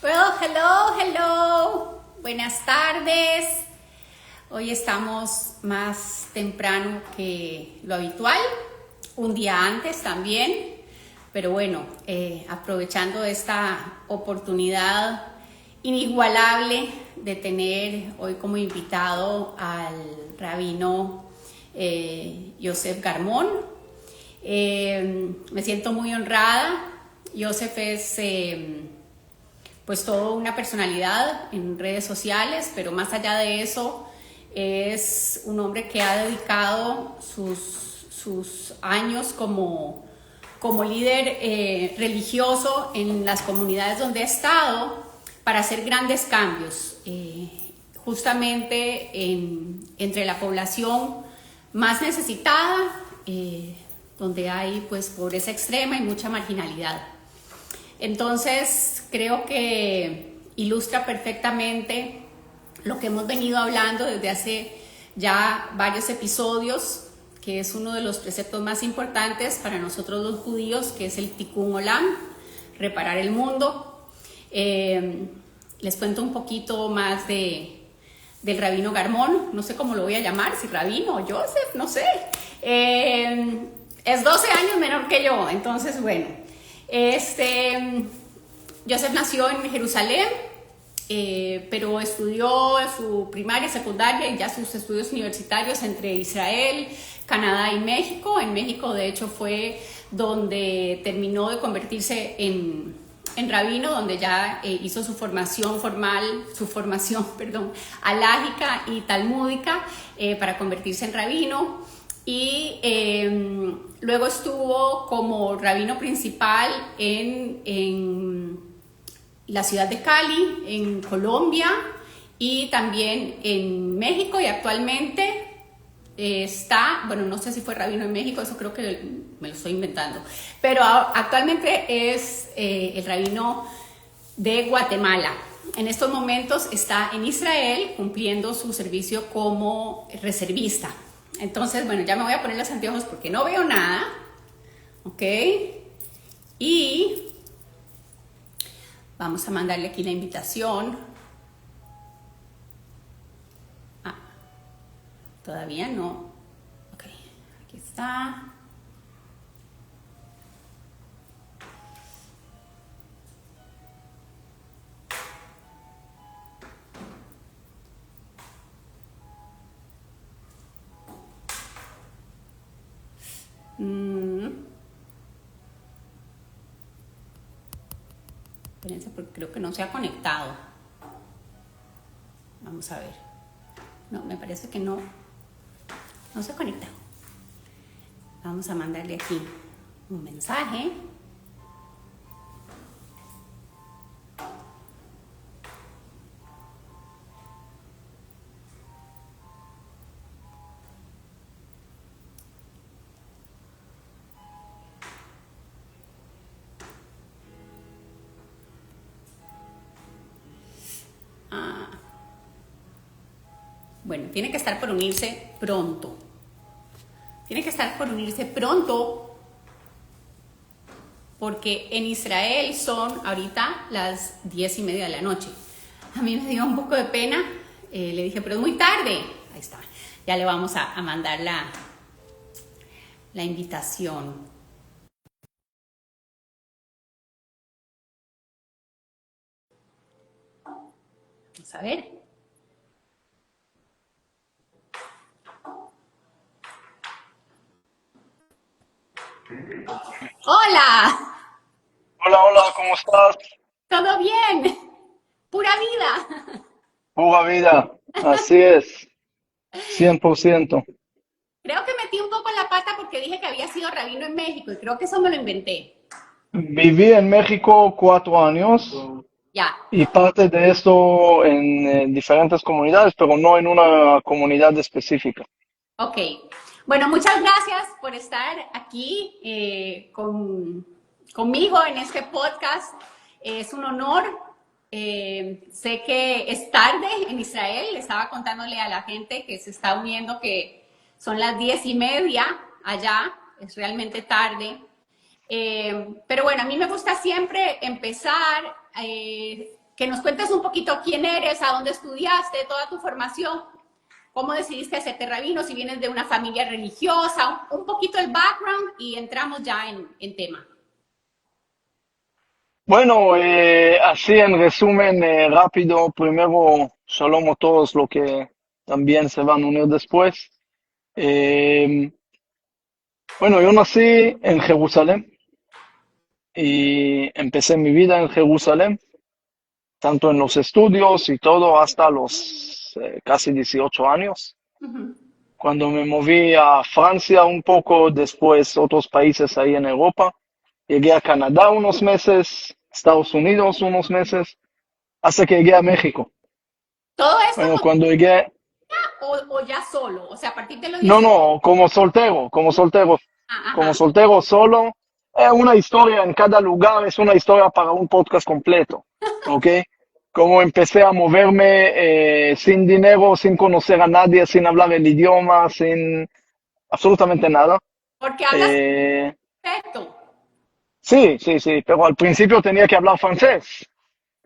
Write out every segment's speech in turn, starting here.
Well, hello, hello. Buenas tardes. Hoy estamos más temprano que lo habitual, un día antes también, pero bueno, aprovechando esta oportunidad inigualable de tener hoy como invitado al rabino Yosef Garmón. Me siento muy honrada. Yosef es pues toda una personalidad en redes sociales, pero más allá de eso es un hombre que ha dedicado sus años como líder religioso en las comunidades donde ha estado para hacer grandes cambios, justamente entre la población más necesitada, donde hay pues pobreza extrema y mucha marginalidad. Entonces creo que ilustra perfectamente lo que hemos venido hablando desde hace ya varios episodios, que es uno de los preceptos más importantes para nosotros los judíos, que es el Tikkun Olam, reparar el mundo. Les cuento un poquito más del rabino Garmón, no sé cómo lo voy a llamar, si rabino o Yosef, no sé. Es 12 años menor que yo, entonces bueno. Yosef nació en Jerusalén, pero estudió su primaria, secundaria y ya sus estudios universitarios entre Israel, Canadá y México. En México, de hecho, fue donde terminó de convertirse en rabino, donde ya hizo su formación alágica y talmúdica para convertirse en rabino. Y luego estuvo como rabino principal en la ciudad de Cali, en Colombia, y también en México, y actualmente no sé si fue rabino en México, eso creo que me lo estoy inventando, pero actualmente es el rabino de Guatemala. En estos momentos está en Israel cumpliendo su servicio como reservista. Entonces, bueno, ya me voy a poner los anteojos porque no veo nada, ¿ok? Y vamos a mandarle aquí la invitación. Todavía no. Ok, aquí está. Espérense porque creo que no se ha conectado. Vamos a ver. No, me parece que no se ha conectado. Vamos a mandarle aquí un mensaje. Bueno, tiene que estar por unirse pronto. Porque en Israel son ahorita las 10:30 de la noche. A mí me dio un poco de pena. Le dije, pero es muy tarde. Ahí está. Ya le vamos a mandar la invitación. Vamos a ver. Hola, Hola, hola, ¿cómo estás? ¿todo bien? Pura vida. Pura vida, así es, 100%. Creo que metí un poco la pata porque dije que había sido rabino en México y creo que eso me lo inventé. Viví en México 4 años Ya, y parte de esto en diferentes comunidades, pero no en una comunidad específica. ok. Bueno, muchas gracias por estar aquí conmigo en este podcast. Es un honor. Sé que es tarde en Israel. Estaba contándole a la gente que se está uniendo que son las 10:30 allá. Es realmente tarde. Pero bueno, a mí me gusta siempre empezar que nos cuentes un poquito quién eres, a dónde estudiaste, toda tu formación, cómo decidiste hacerte rabino, si vienes de una familia religiosa, un poquito el background y entramos ya en tema. Bueno, así en resumen rápido, primero, shalom a todos los que también se van a unir después. Eh, bueno, yo nací en Jerusalén y empecé mi vida en Jerusalén, tanto en los estudios y todo hasta los casi 18 años. Uh-huh. Cuando me moví a Francia un poco, después otros países ahí en Europa, llegué a Canadá unos meses, Estados Unidos unos meses, hasta que llegué a México. ¿Todo esto Bueno, cuando llegué, o ya solo? O sea, a partir de los no, 18. no, Ah, como ajá. soltero solo, es una historia en cada lugar, es una historia para un podcast completo, ¿ok? Como empecé a moverme sin dinero, sin conocer a nadie, sin hablar el idioma, sin absolutamente nada. Porque hablas Eh, perfecto. sí, sí, sí, pero al principio tenía que hablar francés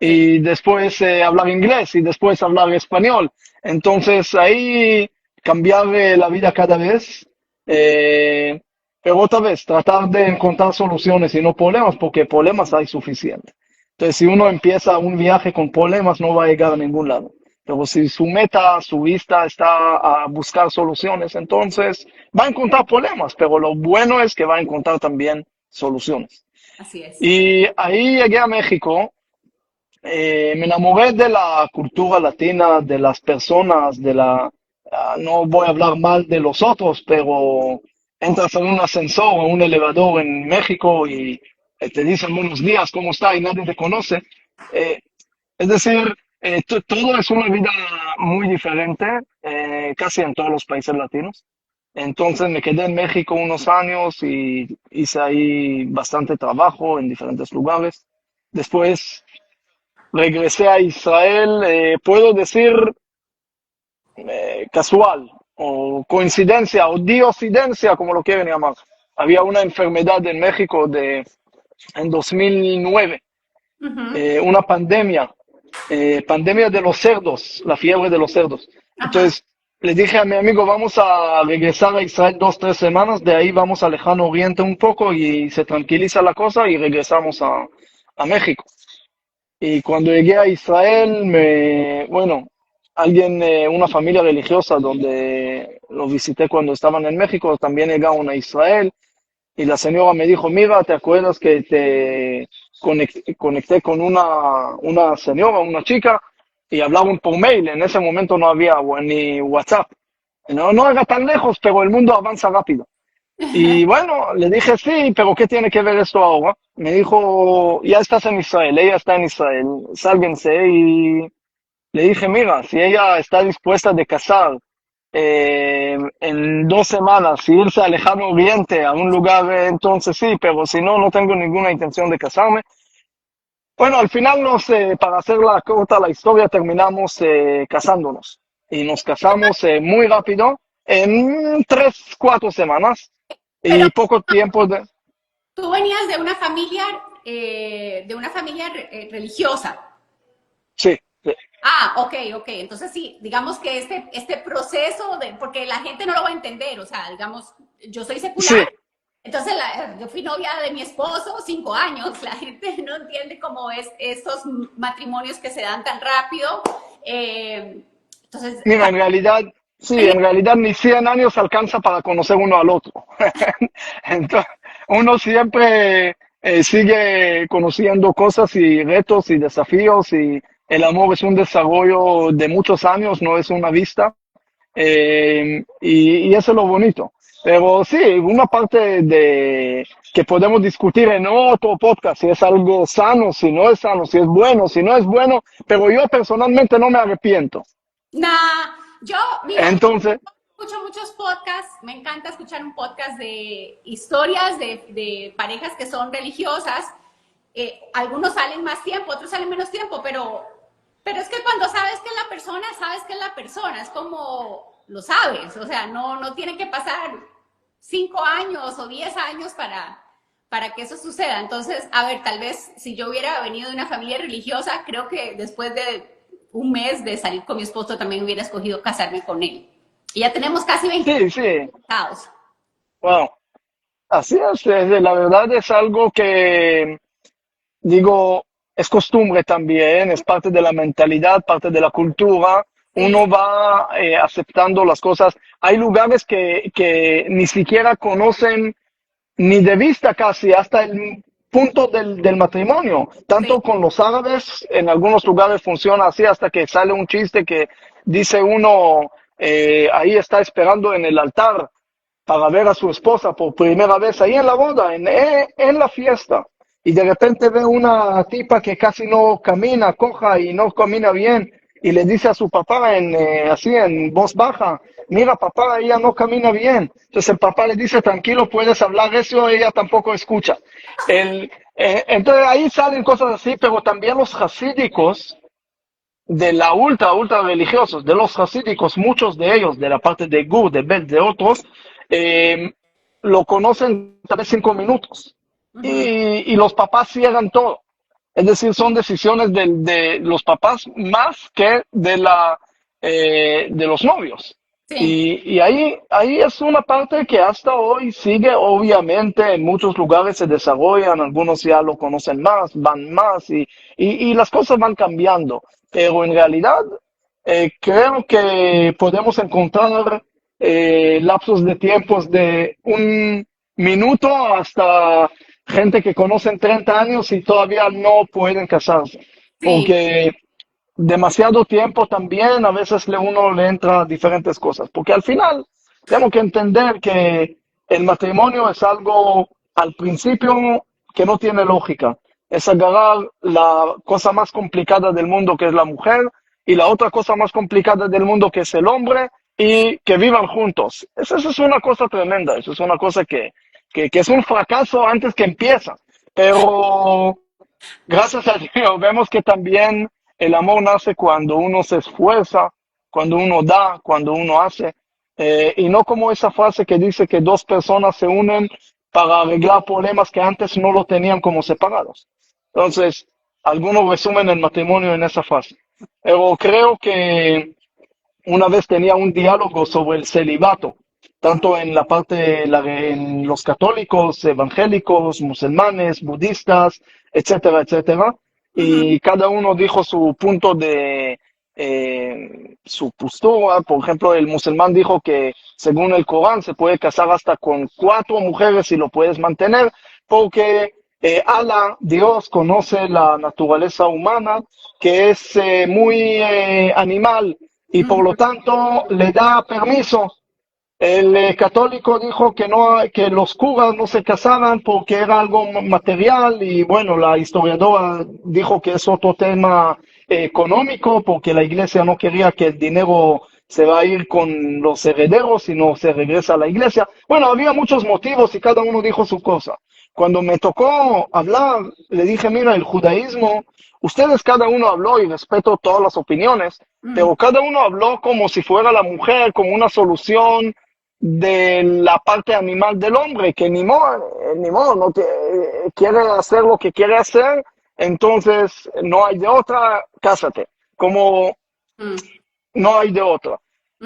Sí, y después hablar inglés y después hablar español. Entonces ahí cambiar la vida cada vez, eh, pero otra vez tratar de encontrar soluciones y no problemas, porque problemas hay suficiente. Entonces si uno empieza un viaje con problemas no va a llegar a ningún lado. Pero si su meta, su vista está a buscar soluciones, entonces va a encontrar problemas, pero lo bueno es que va a encontrar también soluciones. así es. Y ahí llegué a México, me enamoré de la cultura latina, de las personas, no voy a hablar mal de los otros, pero entras en un ascensor o un elevador en México y te dicen buenos días, ¿cómo está? Y nadie te conoce. Eh, es decir, todo es una vida muy diferente, casi en todos los países latinos. Entonces me quedé en México unos años y hice ahí bastante trabajo en diferentes lugares. Después regresé a Israel, puedo decir casual, o coincidencia, o diosidencia, como lo quieren llamar. Había una enfermedad en México en 2009, Uh-huh. una pandemia, pandemia de los cerdos, la fiebre de los cerdos. Ajá. Entonces le dije a mi amigo, vamos a regresar a Israel 2, 3 semanas, de ahí vamos a Lejano Oriente un poco y se tranquiliza la cosa y regresamos a México. Y cuando llegué a Israel, bueno, una familia religiosa donde lo visité cuando estaban en México, también llegaron a Israel y la señora me dijo, mira, ¿te acuerdas que te conecté con una señora, una chica, y hablaban por mail? En ese momento no había ni WhatsApp. No, no era tan lejos, pero el mundo avanza rápido. Y bueno, le dije, sí, pero ¿qué tiene que ver esto ahora? Me dijo, ya estás en Israel, ella está en Israel, sálvense. Y le dije, mira, si ella está dispuesta de casar en 2 semanas y irse al lejano oriente, a un lugar, entonces sí, pero si no, no tengo ninguna intención de casarme. Bueno, al final para hacer la corta la historia, terminamos casándonos. Y nos casamos muy rápido, en 3, 4 semanas. Pero Y poco tiempo de... tú venías de una familia religiosa. Sí, sí, Ah, ok, ok. Entonces sí, digamos que este proceso porque la gente no lo va a entender, o sea, digamos, yo soy sí. secular, entonces yo fui novia de mi esposo 5 años, la gente no entiende cómo es estos matrimonios que se dan tan rápido. Entonces, Mira, en realidad, sí, en realidad ni 100 años alcanza para conocer uno al otro. Entonces, uno siempre sigue conociendo cosas y retos y desafíos y el amor es un desarrollo de muchos años, no es una vista. Y eso es lo bonito. Pero sí, una parte de que podemos discutir en otro podcast, si es algo sano, si no es sano, si es bueno, si no es bueno, pero yo personalmente no me arrepiento. nah, mira, yo Entonces, escucho muchos podcasts, me encanta escuchar un podcast de historias de parejas que son religiosas. Algunos salen más tiempo, otros salen menos tiempo, pero es que cuando sabes que es la persona, sabes que es la persona, es como lo sabes, o sea, no tiene que pasar 5 años o 10 años para que eso suceda. Entonces, a ver, tal vez si yo hubiera venido de una familia religiosa, creo que después de un mes de salir con mi esposo también hubiera escogido casarme con él. Y ya tenemos casi 20 Sí, sí, casados. wow. Así es, la verdad es algo que, digo, es costumbre también, es parte de la mentalidad, parte de la cultura. Sí, Uno va aceptando las cosas. Hay lugares que ni siquiera conocen ni de vista casi hasta el punto del matrimonio. sí, Tanto con los árabes, en algunos lugares funciona así hasta que sale un chiste que dice uno, ahí está esperando en el altar para ver a su esposa por primera vez, ahí en la boda, en la fiesta. Y de repente ve una tipa que casi no camina, coja y no camina bien, y le dice a su papá así en voz baja, mira papá, ella no camina bien. Entonces el papá le dice, tranquilo, puedes hablar eso, ella tampoco escucha. Entonces ahí salen cosas así, pero también los hasídicos, de la ultra religiosos, de los hasídicos, muchos de ellos, de la parte de Gur, de Bet, de otros, eh, lo conocen tal vez 5 minutos. ujú, Y los papás cierran todo. Es decir, son decisiones de los papás más que de los novios. sí, Y ahí es una parte que hasta hoy sigue, obviamente, en muchos lugares se desarrollan, algunos ya lo conocen más, van más y las cosas van cambiando. Pero en realidad creo que podemos encontrar lapsos de tiempos de 1 minuto hasta gente que conocen 30 años y todavía no pueden casarse. sí, Porque demasiado tiempo también a veces uno le entra diferentes cosas. Porque al final tenemos que entender que el matrimonio es algo al principio que no tiene lógica. Es agarrar la cosa más complicada del mundo que es la mujer y la otra cosa más complicada del mundo que es el hombre y que vivan juntos. Eso es una cosa tremenda, eso es una cosa que es un fracaso antes que empieza. Pero gracias a Dios vemos que también el amor nace cuando uno se esfuerza, cuando uno da, cuando uno hace, y no como esa frase que dice que dos personas se unen para arreglar problemas que antes no lo tenían como separados. Entonces, algunos resumen el matrimonio en esa frase. Pero creo que una vez tenía un diálogo sobre el celibato, tanto en la parte, en los católicos, evangélicos, musulmanes, budistas, etcétera, etcétera, ujú, y cada uno dijo su punto su postura. Por ejemplo, el musulmán dijo que según el Corán se puede casar hasta con 4 mujeres y lo puedes mantener, porque Allah, Dios, conoce la naturaleza humana, que es muy animal, y por lo ujú, tanto le da permiso. El católico dijo que no, que los curas no se casaban porque era algo material, y bueno, la historiadora dijo que es otro tema económico, porque la iglesia no quería que el dinero se va a ir con los herederos, sino se regresa a la iglesia. Bueno, había muchos motivos y cada uno dijo su cosa. Cuando me tocó hablar, le dije, mira, el judaísmo, ustedes cada uno habló y respeto todas las opiniones, ujú, pero cada uno habló como si fuera la mujer, como una solución de la parte animal del hombre, que ni modo, no quiere hacer lo que quiere hacer, entonces no hay de otra, cásate, como no hay de otra.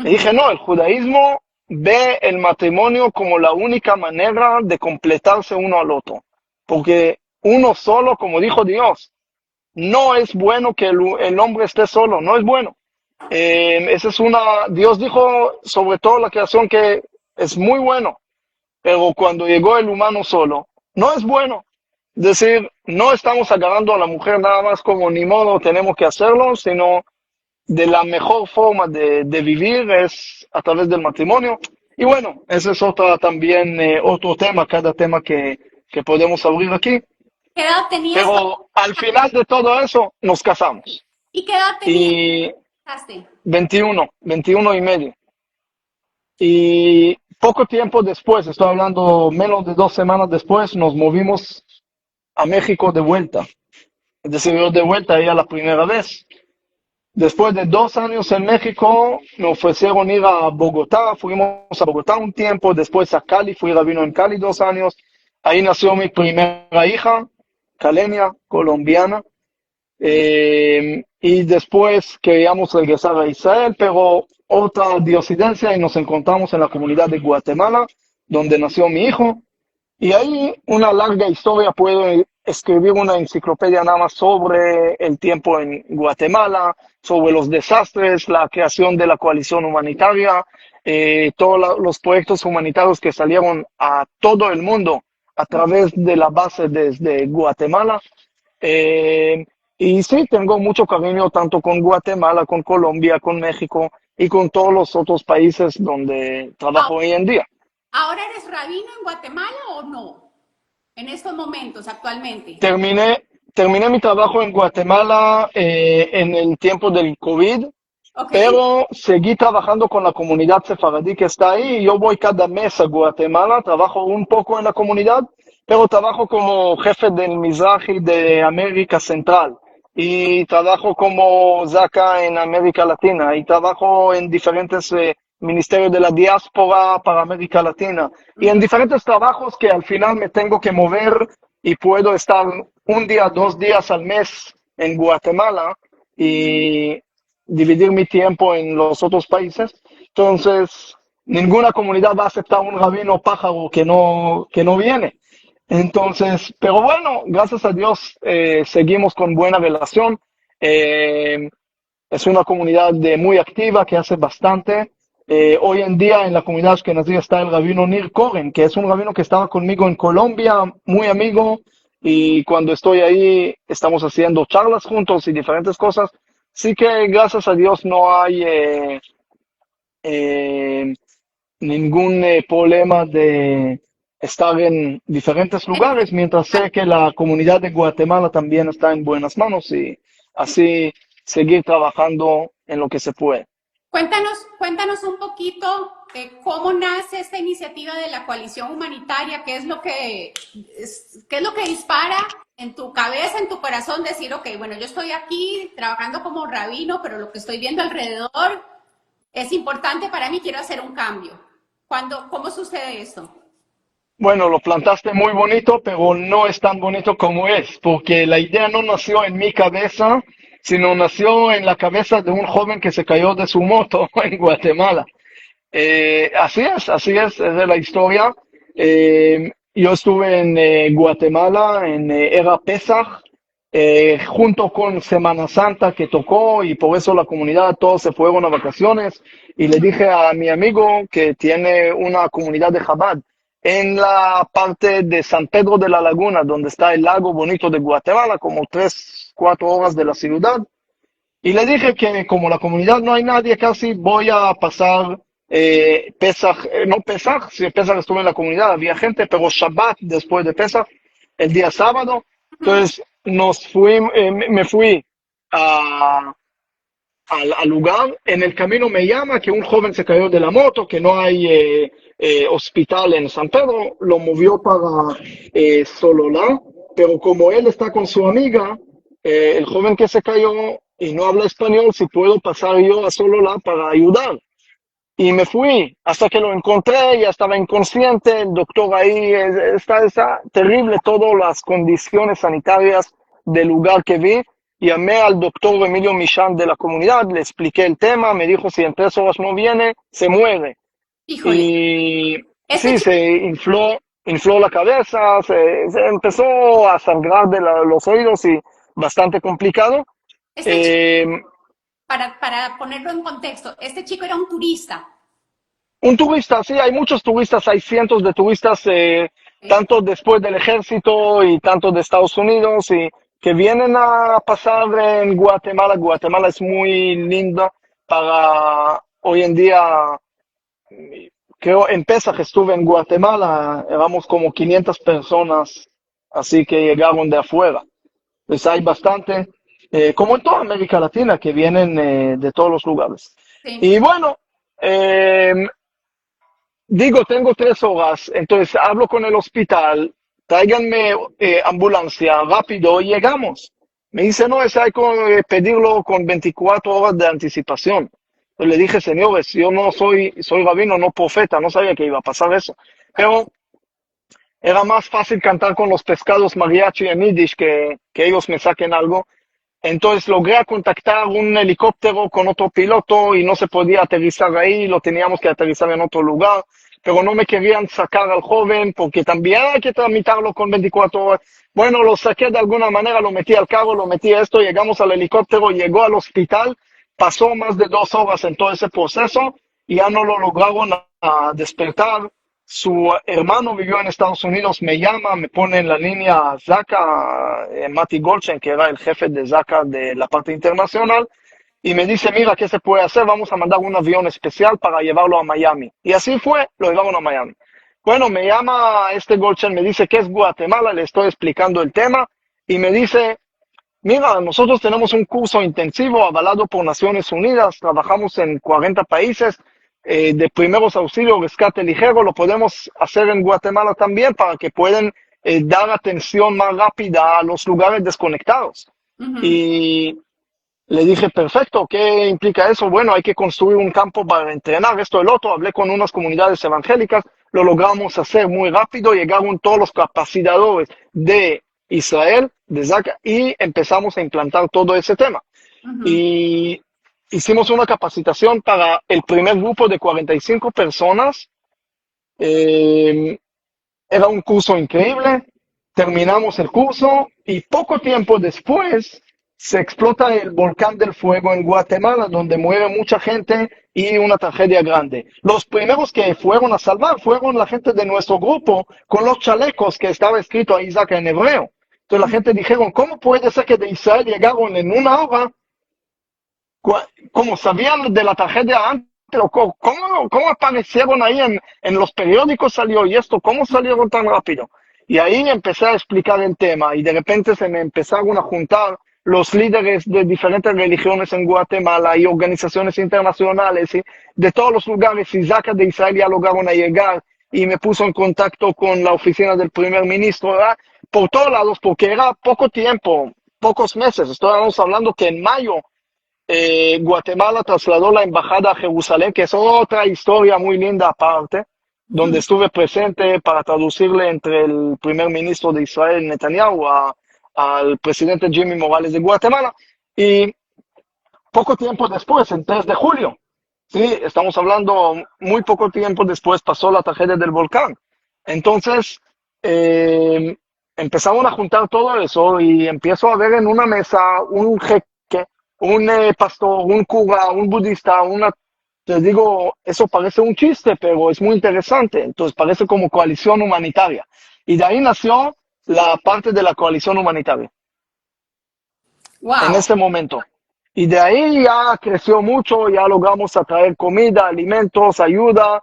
Le ujú, dije, no, el judaísmo ve el matrimonio como la única manera de completarse uno al otro, porque uno solo, como dijo Dios, no es bueno que el hombre esté solo, no es bueno. Esa es Dios dijo sobre todo la creación que es muy bueno, pero cuando llegó el humano solo, no es bueno. Es decir, no estamos agarrando a la mujer nada más como ni modo tenemos que hacerlo, sino de la mejor forma de vivir es a través del matrimonio. Y bueno, ese es también otro tema, cada tema que podemos abrir aquí. ¿Qué edad tenías cuando Pero al final de todo eso, nos casamos. ¿Y qué edad tenías Y cuando casaste? 21 y medio. Y poco tiempo después, estoy hablando menos de 2 semanas después, nos movimos a México de vuelta. Es decir, yo de vuelta ella la primera vez. Después de 2 años en México, me ofrecieron ir a Bogotá. Fuimos a Bogotá un tiempo, después a Cali, fui rabino en Cali 2 años. Ahí nació mi primera hija, Kalenia, colombiana. Y después queríamos regresar a Israel, pero otra diosidencia y nos encontramos en la comunidad de Guatemala, donde nació mi hijo. Y ahí una larga historia, puedo escribir una enciclopedia nada más sobre el tiempo en Guatemala, sobre los desastres, la creación de la coalición humanitaria, todos los proyectos humanitarios que salieron a todo el mundo a través de la base desde Guatemala. Eh, y sí, tengo mucho cariño tanto con Guatemala, con Colombia, con México y con todos los otros países donde trabajo hoy en día. ¿Ahora eres rabino en Guatemala o no? En estos momentos, actualmente. Terminé mi trabajo en Guatemala en el tiempo del COVID, Ok. pero seguí trabajando con la comunidad sefaradí que está ahí. Y yo voy cada mes a Guatemala, trabajo un poco en la comunidad, pero trabajo como jefe del Mizrahi de América Central. Y trabajo como Zaca en América Latina. Y trabajo en diferentes ministerios de la diáspora para América Latina. Y en diferentes trabajos que al final me tengo que mover y puedo estar un día, 2 días al mes en Guatemala y dividir mi tiempo en los otros países. Entonces, ninguna comunidad va a aceptar un rabino pájaro que no viene. Entonces, pero bueno, gracias a Dios seguimos con buena relación. Eh, es una comunidad muy activa que hace bastante. Hoy en día en la comunidad que nací está el rabino Nir Cohen, que es un rabino que estaba conmigo en Colombia, muy amigo, y cuando estoy ahí estamos haciendo charlas juntos y diferentes cosas. Sí que gracias a Dios no hay eh, ningún problema de estar en diferentes lugares, mientras sé que la comunidad de Guatemala también está en buenas manos y así seguir trabajando en lo que se puede. Cuéntanos un poquito cómo nace esta iniciativa de la coalición humanitaria, qué es lo que dispara en tu cabeza, en tu corazón, decir, ok, bueno, yo estoy aquí trabajando como rabino, pero lo que estoy viendo alrededor es importante para mí, quiero hacer un cambio. ¿Cómo sucede esto? Bueno, lo plantaste muy bonito, pero no es tan bonito como es, porque la idea no nació en mi cabeza, sino nació en la cabeza de un joven que se cayó de su moto en Guatemala. Así es de la historia. Yo estuve en Guatemala, en Era Pesach, junto con Semana Santa que tocó y por eso la comunidad, todos se fueron a vacaciones y le dije a mi amigo que tiene una comunidad de Chabad en la parte de San Pedro de la Laguna, donde está el lago bonito de Guatemala, como 3, 4 horas de la ciudad. Y le dije que como la comunidad no hay nadie casi, voy a pasar Pesach, no Pesach, si Pesach estuve en la comunidad, había gente, pero Shabbat después de Pesach, el día sábado. Entonces me fui a, al lugar. En el camino me llama que un joven se cayó de la moto, que no hay hospital en San Pedro, lo movió para Sololá, pero como él está con su amiga, el joven que se cayó y no habla español, si puedo pasar yo a Sololá para ayudar. Y me fui hasta que lo encontré, ya estaba inconsciente, el doctor ahí, está terrible todas las condiciones sanitarias del lugar que vi. Llamé al doctor Emilio Michan de la comunidad, le expliqué el tema, me dijo si en 3 horas no viene, se muere. Híjole, Y este sí, chico, se infló la cabeza, se empezó a sangrar de los oídos y bastante complicado. este chico, Eh, para ponerlo en contexto, este chico era un turista. Un turista, sí, hay muchos turistas, hay cientos de turistas, ¿Sí? tanto después del ejército y tanto de Estados Unidos, y que vienen a pasar en Guatemala. Guatemala es muy linda para hoy en día. Creo en Pesaj estuve en Guatemala, éramos como 500 personas, así que llegaron de afuera. Pues hay bastante, como en toda América Latina, que vienen de todos los lugares. Sí. Y bueno, eh, digo, tengo 3 horas, entonces hablo con el hospital, tráiganme ambulancia rápido y llegamos. Me dice, no, eso hay que pedirlo con 24 horas de anticipación. Yo le dije, señores, yo no soy rabino, no profeta, no sabía que iba a pasar eso. Pero era más fácil cantar con los pescados mariachi en Yiddish que ellos me saquen algo. Entonces logré contactar un helicóptero con otro piloto y no se podía aterrizar ahí, lo teníamos que aterrizar en otro lugar, pero no me querían sacar al joven porque también hay que tramitarlo con 24 horas. Bueno, lo saqué de alguna manera, lo metí al carro, lo metí a esto, llegamos al helicóptero, llegó al hospital, pasó más de 2 horas en todo ese proceso y ya no lo lograron a despertar. Su hermano vivió en Estados Unidos, me llama, me pone en la línea Zaka, Mati Goldstein, que era el jefe de Zaka de la parte internacional, y me dice, mira, ¿qué se puede hacer? Vamos a mandar un avión especial para llevarlo a Miami. Y así fue, lo llevaron a Miami. Bueno, me llama este Goldstein, me dice que es Guatemala, le estoy explicando el tema, y me dice, mira, nosotros tenemos un curso intensivo avalado por Naciones Unidas, trabajamos en 40 países, de primeros auxilios, rescate ligero, lo podemos hacer en Guatemala también para que puedan dar atención más rápida a los lugares desconectados. Ujú. Y le dije, perfecto, ¿qué implica eso? Bueno, hay que construir un campo para entrenar esto y el otro. Hablé con unas comunidades evangélicas, lo logramos hacer muy rápido, llegaron todos los capacitadores de Israel, de Zaka, y empezamos a implantar todo ese tema. Ujú. Y hicimos una capacitación para el primer grupo de 45 personas. Eh, Era un curso increíble. Terminamos el curso y poco tiempo después se explota el volcán del fuego en Guatemala, donde muere mucha gente y una tragedia grande. Los primeros que fueron a salvar fueron la gente de nuestro grupo con los chalecos que estaba escrito a Isaac en hebreo. Entonces la gente dijeron, ¿cómo puede ser que de Israel llegaron en una hora? ¿Cómo sabían de la tragedia antes? ¿Cómo aparecieron ahí en los periódicos salió y esto? ¿Cómo salieron tan rápido? Y ahí empecé a explicar el tema y de repente se me empezaron a juntar los líderes de diferentes religiones en Guatemala y organizaciones internacionales y de todos los lugares. Y Zaka de Israel ya lograron a llegar y me puso en contacto con la oficina del primer ministro, ¿verdad? Por todos lados, porque era poco tiempo, pocos meses. Estábamos hablando que en mayo Guatemala trasladó la embajada a Jerusalén, que es otra historia muy linda aparte, donde Ujú. estuve presente para traducirle entre el primer ministro de Israel, Netanyahu, al presidente Jimmy Morales de Guatemala. Y poco tiempo después, el 3 de julio, sí, estamos hablando muy poco tiempo después, pasó la tragedia del volcán. Entonces, eh, empezaron a juntar todo eso y empiezo a ver en una mesa un jeque, un pastor, un cura, un budista, te digo, eso parece un chiste, pero es muy interesante. Entonces parece como coalición humanitaria. Y de ahí nació la parte de la coalición humanitaria en Wow. ese momento. Y de ahí ya creció mucho, ya logramos atraer comida, alimentos, ayuda,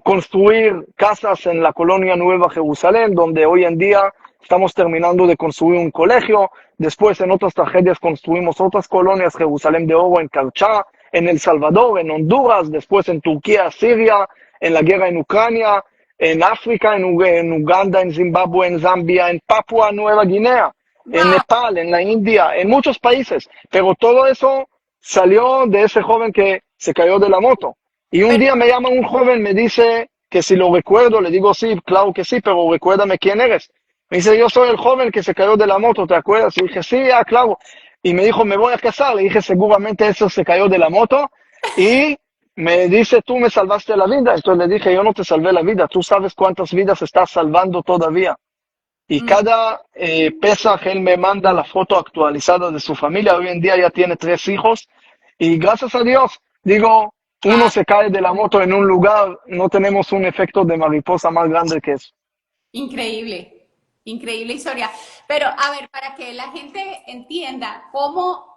construir casas en la colonia Nueva Jerusalén, donde hoy en día estamos terminando de construir un colegio. Después en otras tragedias construimos otras colonias, Jerusalén de Oro en Karchá, en El Salvador, en Honduras, después en Turquía, Siria, en la guerra en Ucrania, en África, en Uganda, en Zimbabue, en Zambia, en Papua Nueva Guinea, en Wow. Nepal, en la India, en muchos países. Pero todo eso salió de ese joven que se cayó de la moto. Y un Pero, día me llama un joven, me dice que si lo recuerdo, le digo sí, claro que sí, pero recuérdame quién eres. Me dice, yo soy el joven que se cayó de la moto, ¿te acuerdas? Y dije, sí, claro. Y me dijo, me voy a casar. Le dije, seguramente eso se cayó de la moto. Y me dice, tú me salvaste la vida. Entonces le dije, yo no te salvé la vida. Tú sabes cuántas vidas estás salvando todavía. Y mm, cada Pesaj él me manda la foto actualizada de su familia. Hoy en día ya tiene 3 hijos. Y gracias a Dios, digo, uno wow, se cae de la moto en un lugar, no tenemos un efecto de mariposa más grande que eso. increíble, increíble historia. Pero a ver, para que la gente entienda cómo,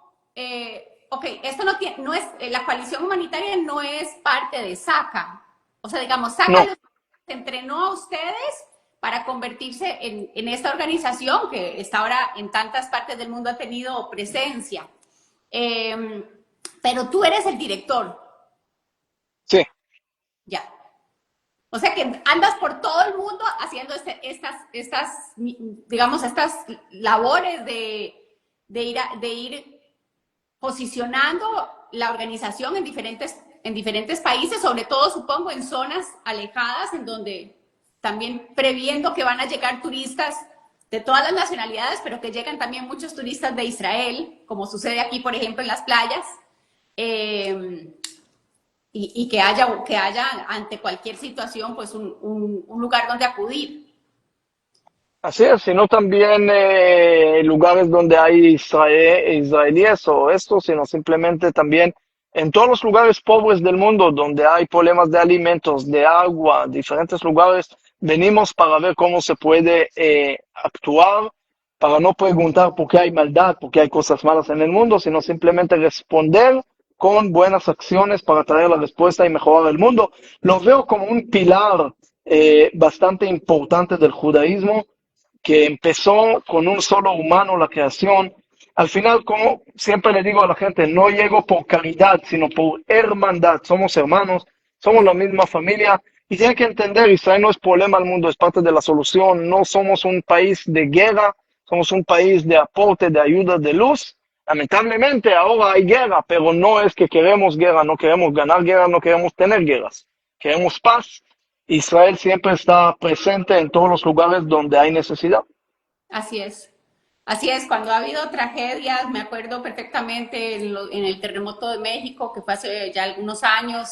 ok, esto no tiene, no es, la coalición humanitaria no es parte de SACA. O sea, digamos, SACA No, los entrenó a ustedes para convertirse en esta organización que está ahora en tantas partes del mundo ha tenido presencia. Eh, pero tú eres el director, sí, ya. O sea que andas por todo el mundo haciendo digamos, estas labores de ir posicionando la organización en diferentes países, sobre todo supongo en zonas alejadas en donde... también previendo que van a llegar turistas de todas las nacionalidades, pero que llegan también muchos turistas de Israel, como sucede aquí, por ejemplo, en las playas, eh, y que haya ante cualquier situación pues un lugar donde acudir. Así es, sino también lugares donde hay israelíes o esto, sino simplemente también en todos los lugares pobres del mundo donde hay problemas de alimentos, de agua, diferentes lugares, venimos para ver cómo se puede actuar, para no preguntar por qué hay maldad, por qué hay cosas malas en el mundo, sino simplemente responder con buenas acciones para traer la respuesta y mejorar el mundo. Lo veo como un pilar bastante importante del judaísmo que empezó con un solo humano la creación. Al final, como siempre le digo a la gente, no llego por caridad, sino por hermandad. Somos hermanos, somos la misma familia y tienen que entender, Israel no es problema del mundo, es parte de la solución. No somos un país de guerra, somos un país de aporte, de ayuda, de luz. Lamentablemente ahora hay guerra, pero no es que queremos guerra, no queremos ganar guerra, no queremos tener guerras. Queremos paz. Israel siempre está presente en todos los lugares donde hay necesidad. Así es. Así es, cuando ha habido tragedias, me acuerdo perfectamente en el terremoto de México, que fue hace ya algunos años,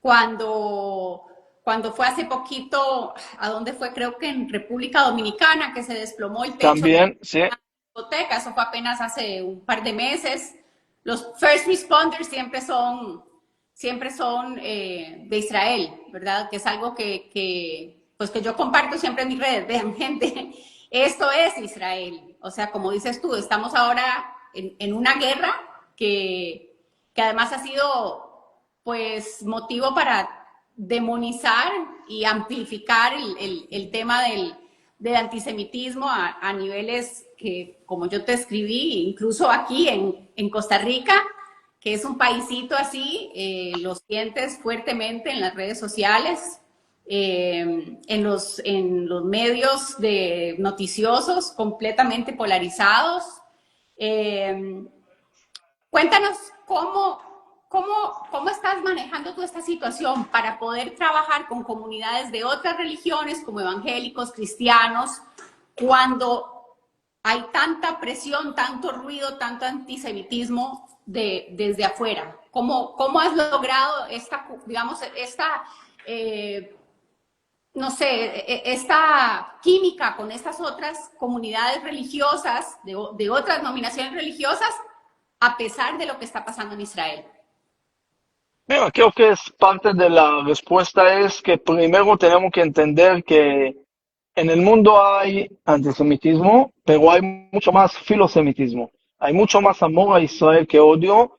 cuando, cuando fue hace poquito, ¿a dónde fue? Creo que en República Dominicana, que se desplomó el techo de También, sí, una discoteca, eso fue apenas hace un par de meses. Los first responders siempre son de Israel, ¿verdad? Que es algo pues que yo comparto siempre en mis redes. Vean, gente, esto es Israel. O sea, como dices tú, estamos ahora en una guerra que además ha sido pues motivo para demonizar y amplificar el tema del antisemitismo a niveles que, como yo te escribí, incluso aquí en Costa Rica, que es un paisito así, lo sientes fuertemente en las redes sociales, en los medios noticiosos completamente polarizados. Cuéntanos cómo estás manejando tú esta situación para poder trabajar con comunidades de otras religiones como evangélicos, cristianos, cuando hay tanta presión, tanto ruido, tanto antisemitismo desde afuera. ¿Cómo has logrado no sé, esta química con estas otras comunidades religiosas, de otras denominaciones religiosas, a pesar de lo que está pasando en Israel? mira, creo que es parte de la respuesta es que primero tenemos que entender que en el mundo hay antisemitismo, pero hay mucho más filosemitismo. Hay mucho más amor a Israel que odio.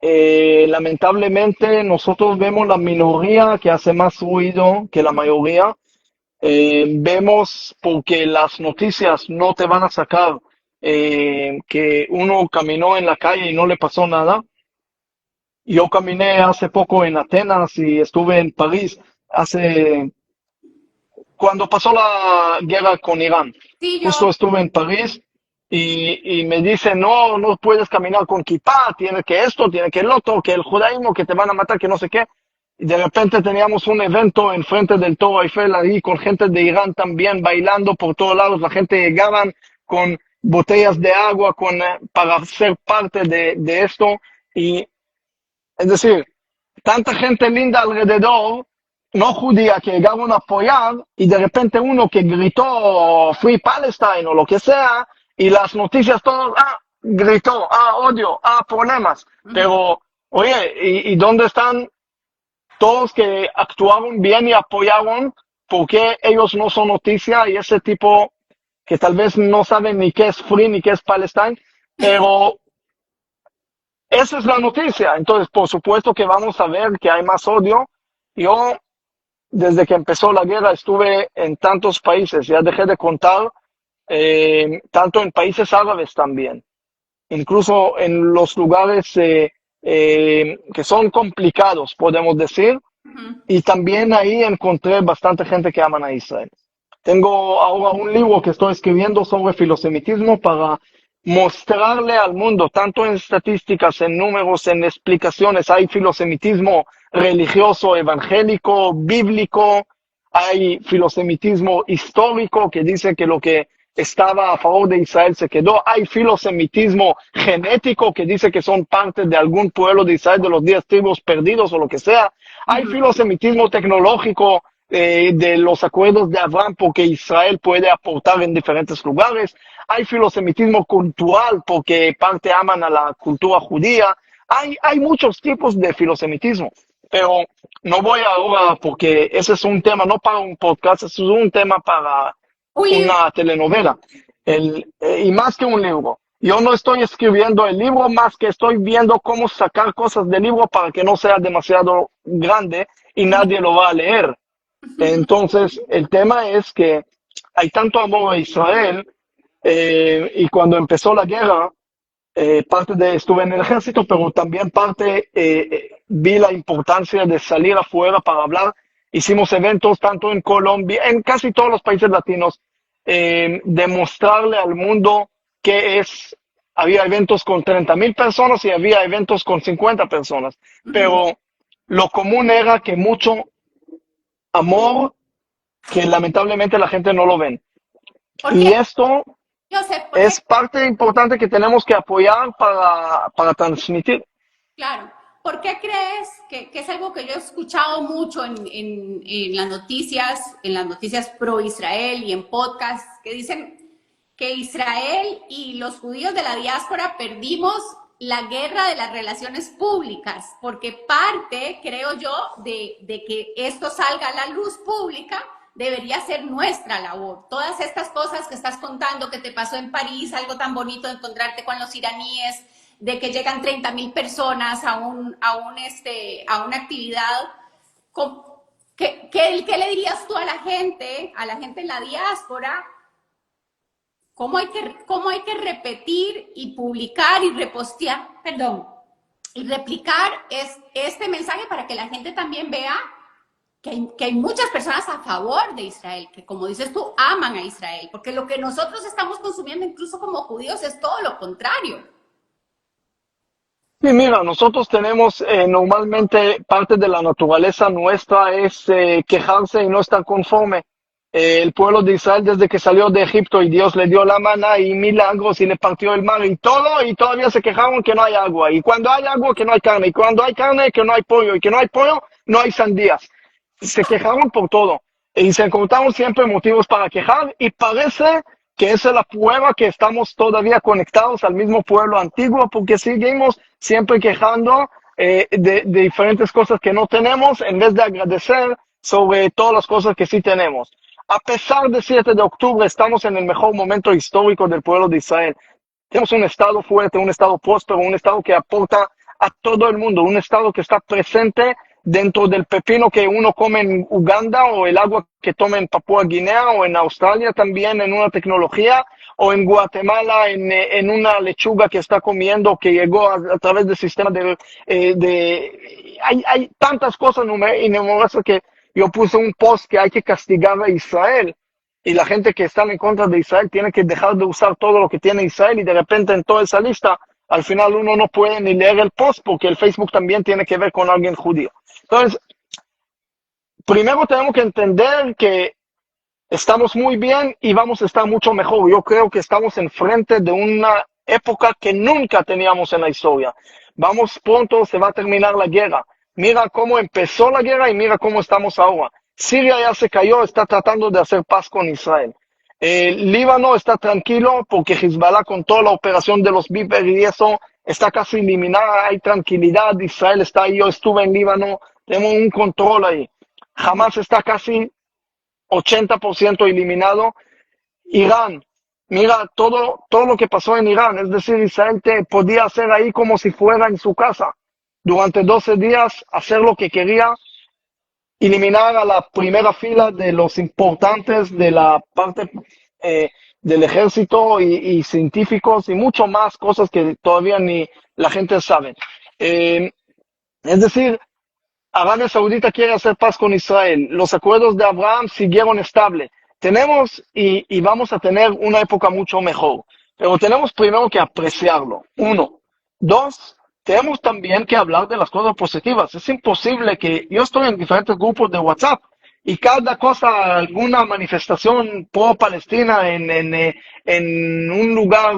Lamentablemente nosotros vemos la minoría que hace más ruido que la mayoría. Vemos porque las noticias no te van a sacar que uno caminó en la calle y no le pasó nada. Yo caminé hace poco en Atenas y estuve en París cuando pasó la guerra con Irán. Sí, yo, Justo estuve en París y me dicen, no, no puedes caminar con kippah, tiene que esto, tiene que el otro, que el judaísmo, que te van a matar, que no sé qué. Y de repente teníamos un evento enfrente del Torre Eiffel ahí con gente de Irán también bailando por todos lados. La gente llegaban con botellas de agua para ser parte de esto. Y es decir, tanta gente linda alrededor, no judía, que llegaron a apoyar y de repente uno que gritó Free Palestine o lo que sea y las noticias todas, gritó, odio, problemas. Pero, oye, ¿y dónde están todos que actuaron bien y apoyaron? Porque ellos no son noticia y ese tipo que tal vez no saben ni qué es Free ni qué es Palestine, pero esa es la noticia. Entonces, por supuesto que vamos a ver que hay más odio. Yo, desde que empezó la guerra, estuve en tantos países, ya dejé de contar, tanto en países árabes también, incluso en los lugares que son complicados, podemos decir, y también ahí encontré bastante gente que aman a Israel. Tengo ahora un libro que estoy escribiendo sobre filosemitismo para mostrarle al mundo, tanto en estadísticas, en números, en explicaciones, hay filosemitismo religioso, evangélico, bíblico, hay filosemitismo histórico que dice que lo que estaba a favor de Israel se quedó, hay filosemitismo genético que dice que son parte de algún pueblo de Israel, de los 10 tribus perdidos o lo que sea, hay filosemitismo tecnológico de los acuerdos de Abraham porque Israel puede aportar en diferentes lugares, hay filosemitismo cultural porque parte aman a la cultura judía, hay muchos tipos de filosemitismo, pero no voy ahora porque ese es un tema no para un podcast, es un tema para Un libro. una telenovela y más que un libro. Yo no estoy escribiendo el libro, más que estoy viendo cómo sacar cosas del libro para que no sea demasiado grande y nadie lo va a leer. Entonces, el tema es que hay tanto amor a Israel y cuando empezó la guerra, estuve en el ejército, pero también vi la importancia de salir afuera para hablar. Hicimos eventos tanto en Colombia, en casi todos los países latinos, demostrarle al mundo que había eventos con 30,000 personas y había eventos con 50 personas, pero lo común era que mucho amor que lamentablemente la gente no lo ven. ¿Por Y qué? esto Joseph, ¿por qué? es parte importante que tenemos que apoyar para transmitir. Claro. ¿Por qué crees que es algo que yo he escuchado mucho en las noticias pro Israel y en podcasts que dicen que Israel y los judíos de la diáspora perdimos la guerra de las relaciones públicas? Porque parte, creo yo, de que esto salga a la luz pública debería ser nuestra labor. Todas estas cosas que estás contando, que te pasó en París, algo tan bonito de encontrarte con los iraníes, de que llegan 30,000 personas a una actividad. ¿Qué le dirías tú a la gente en la diáspora? ¿Cómo hay que repetir y publicar y repostear, y replicar este mensaje para que la gente también vea que hay muchas personas a favor de Israel, que como dices tú, aman a Israel, porque lo que nosotros estamos consumiendo incluso como judíos es todo lo contrario. Sí, mira, nosotros tenemos normalmente parte de la naturaleza nuestra es quejarse y no estar conforme. El pueblo de Israel desde que salió de Egipto y Dios le dio la maná y milagros y le partió el mar y todo y todavía se quejaron que no hay agua y cuando hay agua que no hay carne y cuando hay carne que no hay pollo y que no hay pollo no hay sandías. Se quejaron por todo y se encontraron siempre motivos para quejar y parece que esa es la prueba que estamos todavía conectados al mismo pueblo antiguo porque seguimos siempre quejando de diferentes cosas que no tenemos en vez de agradecer sobre todas las cosas que sí tenemos. A pesar de 7 de octubre, estamos en el mejor momento histórico del pueblo de Israel. Tenemos un Estado fuerte, un Estado próspero, un Estado que aporta a todo el mundo, un Estado que está presente dentro del pepino que uno come en Uganda o el agua que toma en Papúa Guinea o en Australia también en una tecnología o en Guatemala en una lechuga que está comiendo que llegó a través del sistema hay tantas cosas innumerables que yo puse un post que hay que castigar a Israel y la gente que está en contra de Israel tiene que dejar de usar todo lo que tiene Israel y de repente en toda esa lista al final uno no puede ni leer el post porque el Facebook también tiene que ver con alguien judío. Entonces, primero tenemos que entender que estamos muy bien y vamos a estar mucho mejor. Yo creo que estamos enfrente de una época que nunca teníamos en la historia. Pronto se va a terminar la guerra. Mira cómo empezó la guerra y mira cómo estamos ahora. Siria ya se cayó, está tratando de hacer paz con Israel. El Líbano está tranquilo porque Hezbollah con toda la operación de los Viper y eso está casi eliminada, hay tranquilidad, Israel está ahí, yo estuve en Líbano, tenemos un control ahí. Hamas está casi 80% eliminado. Irán, mira todo lo que pasó en Irán, es decir, Israel podía hacer ahí como si fuera en su casa. Durante 12 días hacer lo que quería, eliminar a la primera fila de los importantes de la parte del ejército y científicos y mucho más cosas que todavía ni la gente sabe. Es decir, Arabia Saudita quiere hacer paz con Israel. Los acuerdos de Abraham siguieron estables. Tenemos y vamos a tener una época mucho mejor. Pero tenemos primero que apreciarlo. 1. 2. Tenemos también que hablar de las cosas positivas. Es imposible que yo estoy en diferentes grupos de WhatsApp y cada cosa, alguna manifestación pro-Palestina en un lugar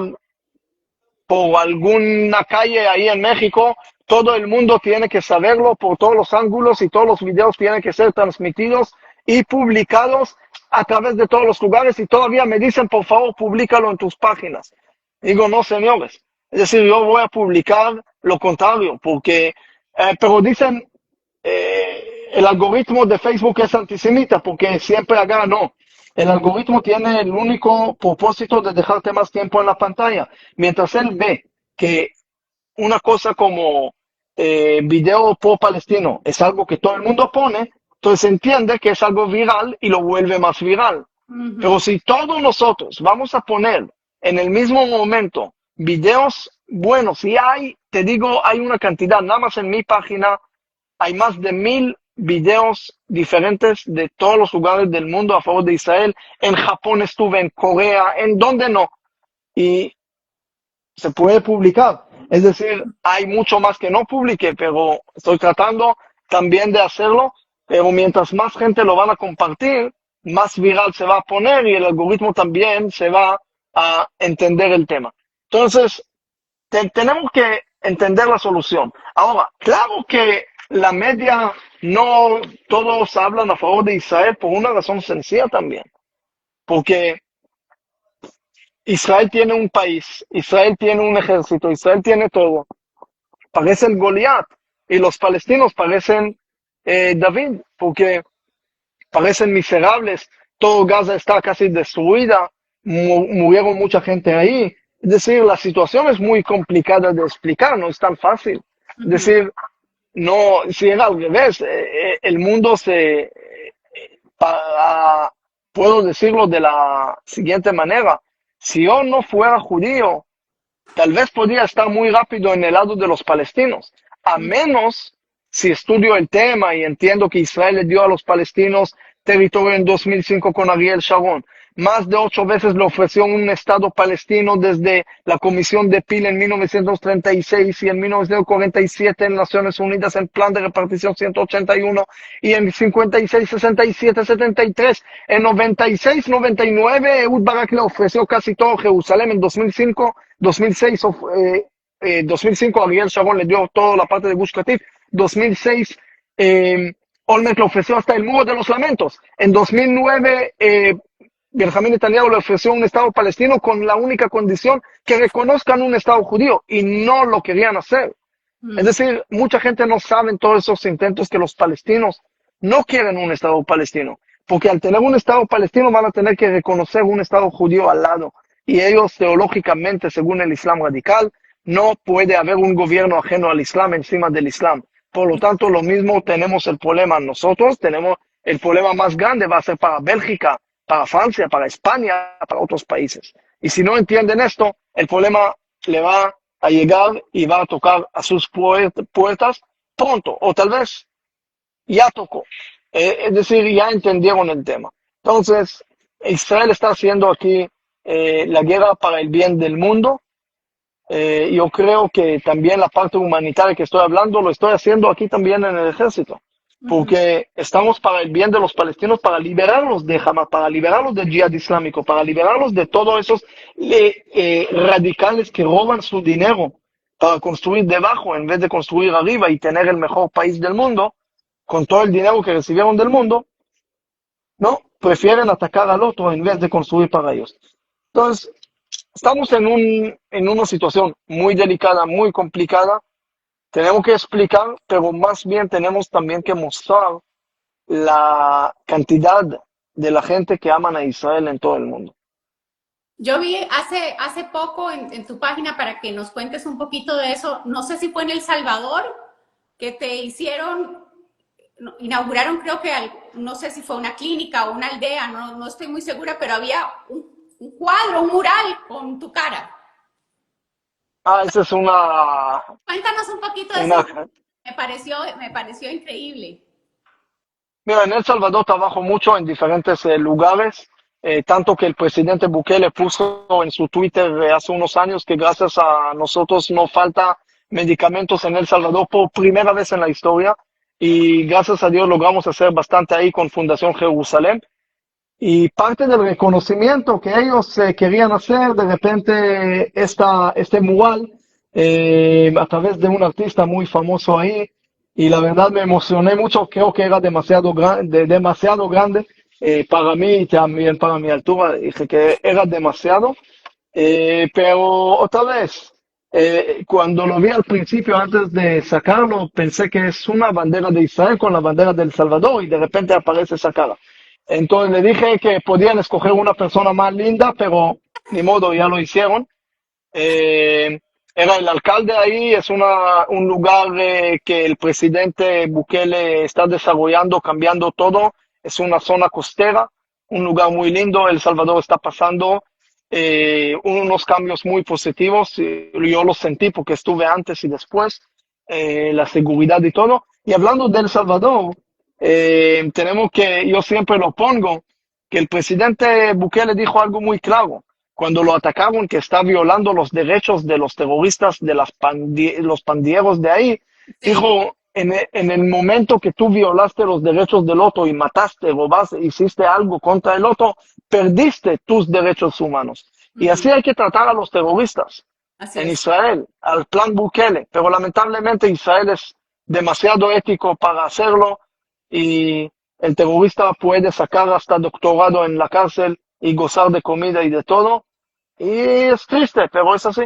por alguna calle ahí en México, todo el mundo tiene que saberlo por todos los ángulos y todos los videos tienen que ser transmitidos y publicados a través de todos los lugares y todavía me dicen, por favor, públicalo en tus páginas. Digo, no, señores. Es decir, yo voy a publicar lo contrario, porque, pero dicen, el algoritmo de Facebook es antisemita, porque siempre acá no. El algoritmo tiene el único propósito de dejarte más tiempo en la pantalla. Mientras él ve que una cosa como video pro-palestino es algo que todo el mundo pone, entonces entiende que es algo viral y lo vuelve más viral. Pero si todos nosotros vamos a poner en el mismo momento videos buenos, y hay, te digo, hay una cantidad, nada más en mi página hay más de 1000 videos diferentes de todos los lugares del mundo a favor de Israel. En Japón estuve, en Corea, en donde no. Y se puede publicar. Es decir, hay mucho más que no publique, pero estoy tratando también de hacerlo. Pero mientras más gente lo van a compartir, más viral se va a poner y el algoritmo también se va a entender el tema. Entonces, tenemos que entender la solución. Ahora, claro que la media no todos hablan a favor de Israel por una razón sencilla también. Porque Israel tiene un país, Israel tiene un ejército, Israel tiene todo. Parece el Goliat y los palestinos parecen David, porque parecen miserables. Todo Gaza está casi destruida, murieron mucha gente ahí. Es decir, la situación es muy complicada de explicar, no es tan fácil. Es decir, no, si era al revés, el mundo puedo decirlo de la siguiente manera, si yo no fuera judío, tal vez podría estar muy rápido en el lado de los palestinos, a menos si estudio el tema y entiendo que Israel le dio a los palestinos territorio en 2005 con Ariel Sharon. Más de 8 veces le ofreció un Estado palestino desde la Comisión de Peel en 1936 y en 1947 en Naciones Unidas en Plan de Repartición 181 y en 56, 67, 73. En 96, 99 Ehud Barak le ofreció casi todo Jerusalén. En 2005, 2006, 2005 Ariel Sharon le dio toda la parte de Gush Katif. 2006 Olmert le ofreció hasta el Muro de los Lamentos. En 2009 Benjamín Netanyahu le ofreció un Estado palestino con la única condición que reconozcan un Estado judío y no lo querían hacer. Es decir, mucha gente no sabe en todos esos intentos que los palestinos no quieren un Estado palestino, porque al tener un Estado palestino van a tener que reconocer un Estado judío al lado y ellos teológicamente, según el Islam radical, no puede haber un gobierno ajeno al Islam encima del Islam. Por lo tanto, lo mismo tenemos el problema nosotros, tenemos el problema más grande va a ser para Bélgica, para Francia, para España, para otros países. Y si no entienden esto, el problema le va a llegar y va a tocar a sus puertas pronto, o tal vez ya tocó. Es decir, ya entendieron el tema. Entonces, Israel está haciendo aquí la guerra para el bien del mundo. Yo creo que también la parte humanitaria que estoy hablando lo estoy haciendo aquí también en el ejército. Porque estamos para el bien de los palestinos, para liberarlos de Hamas, para liberarlos del yihad islámico, para liberarlos de todos esos radicales que roban su dinero para construir debajo en vez de construir arriba y tener el mejor país del mundo, con todo el dinero que recibieron del mundo, ¿no? Prefieren atacar al otro en vez de construir para ellos. Entonces, estamos en una situación muy delicada, muy complicada. Tenemos que explicar, pero más bien tenemos también que mostrar la cantidad de la gente que aman a Israel en todo el mundo. Yo vi hace poco en tu página, para que nos cuentes un poquito de eso, no sé si fue en El Salvador, que te hicieron, inauguraron, creo que, no sé si fue una clínica o una aldea, no estoy muy segura, pero había un cuadro, un mural con tu cara. Esa es una... Cuéntanos un poquito de eso. Me pareció increíble. Mira, en El Salvador trabajo mucho en diferentes lugares, tanto que el presidente Bukele puso en su Twitter hace unos años que gracias a nosotros no falta medicamentos en El Salvador por primera vez en la historia. y gracias a Dios logramos hacer bastante ahí con Fundación Jerusalén. Y parte del reconocimiento que ellos querían hacer, de repente, este mural a través de un artista muy famoso ahí, y la verdad me emocioné mucho, creo que era demasiado grande para mí y también para mi altura, dije que era demasiado, pero otra vez, cuando lo vi al principio, antes de sacarlo, pensé que es una bandera de Israel con la bandera del Salvador y de repente aparece esa cara. Entonces le dije que podían escoger una persona más linda, pero ni modo, ya lo hicieron. Eh, Era el alcalde ahí, es un lugar que el presidente Bukele está desarrollando, cambiando todo. Es una zona costera, un lugar muy lindo. El Salvador está pasando unos cambios muy positivos. Yo lo sentí porque estuve antes y después, la seguridad y todo. Y hablando de El Salvador, yo siempre lo pongo, que el presidente Bukele dijo algo muy claro cuando lo atacaron, que está violando los derechos de los terroristas, de los pandilleros de ahí. Sí, Dijo, en el momento que tú violaste los derechos del otro y mataste, robaste, hiciste algo contra el otro, perdiste tus derechos humanos. Y ujú, así hay que tratar a los terroristas así en es. Israel, al plan Bukele. Pero lamentablemente Israel es demasiado ético para hacerlo y el terrorista puede sacar hasta doctorado en la cárcel y gozar de comida y de todo. Y es triste, pero es así.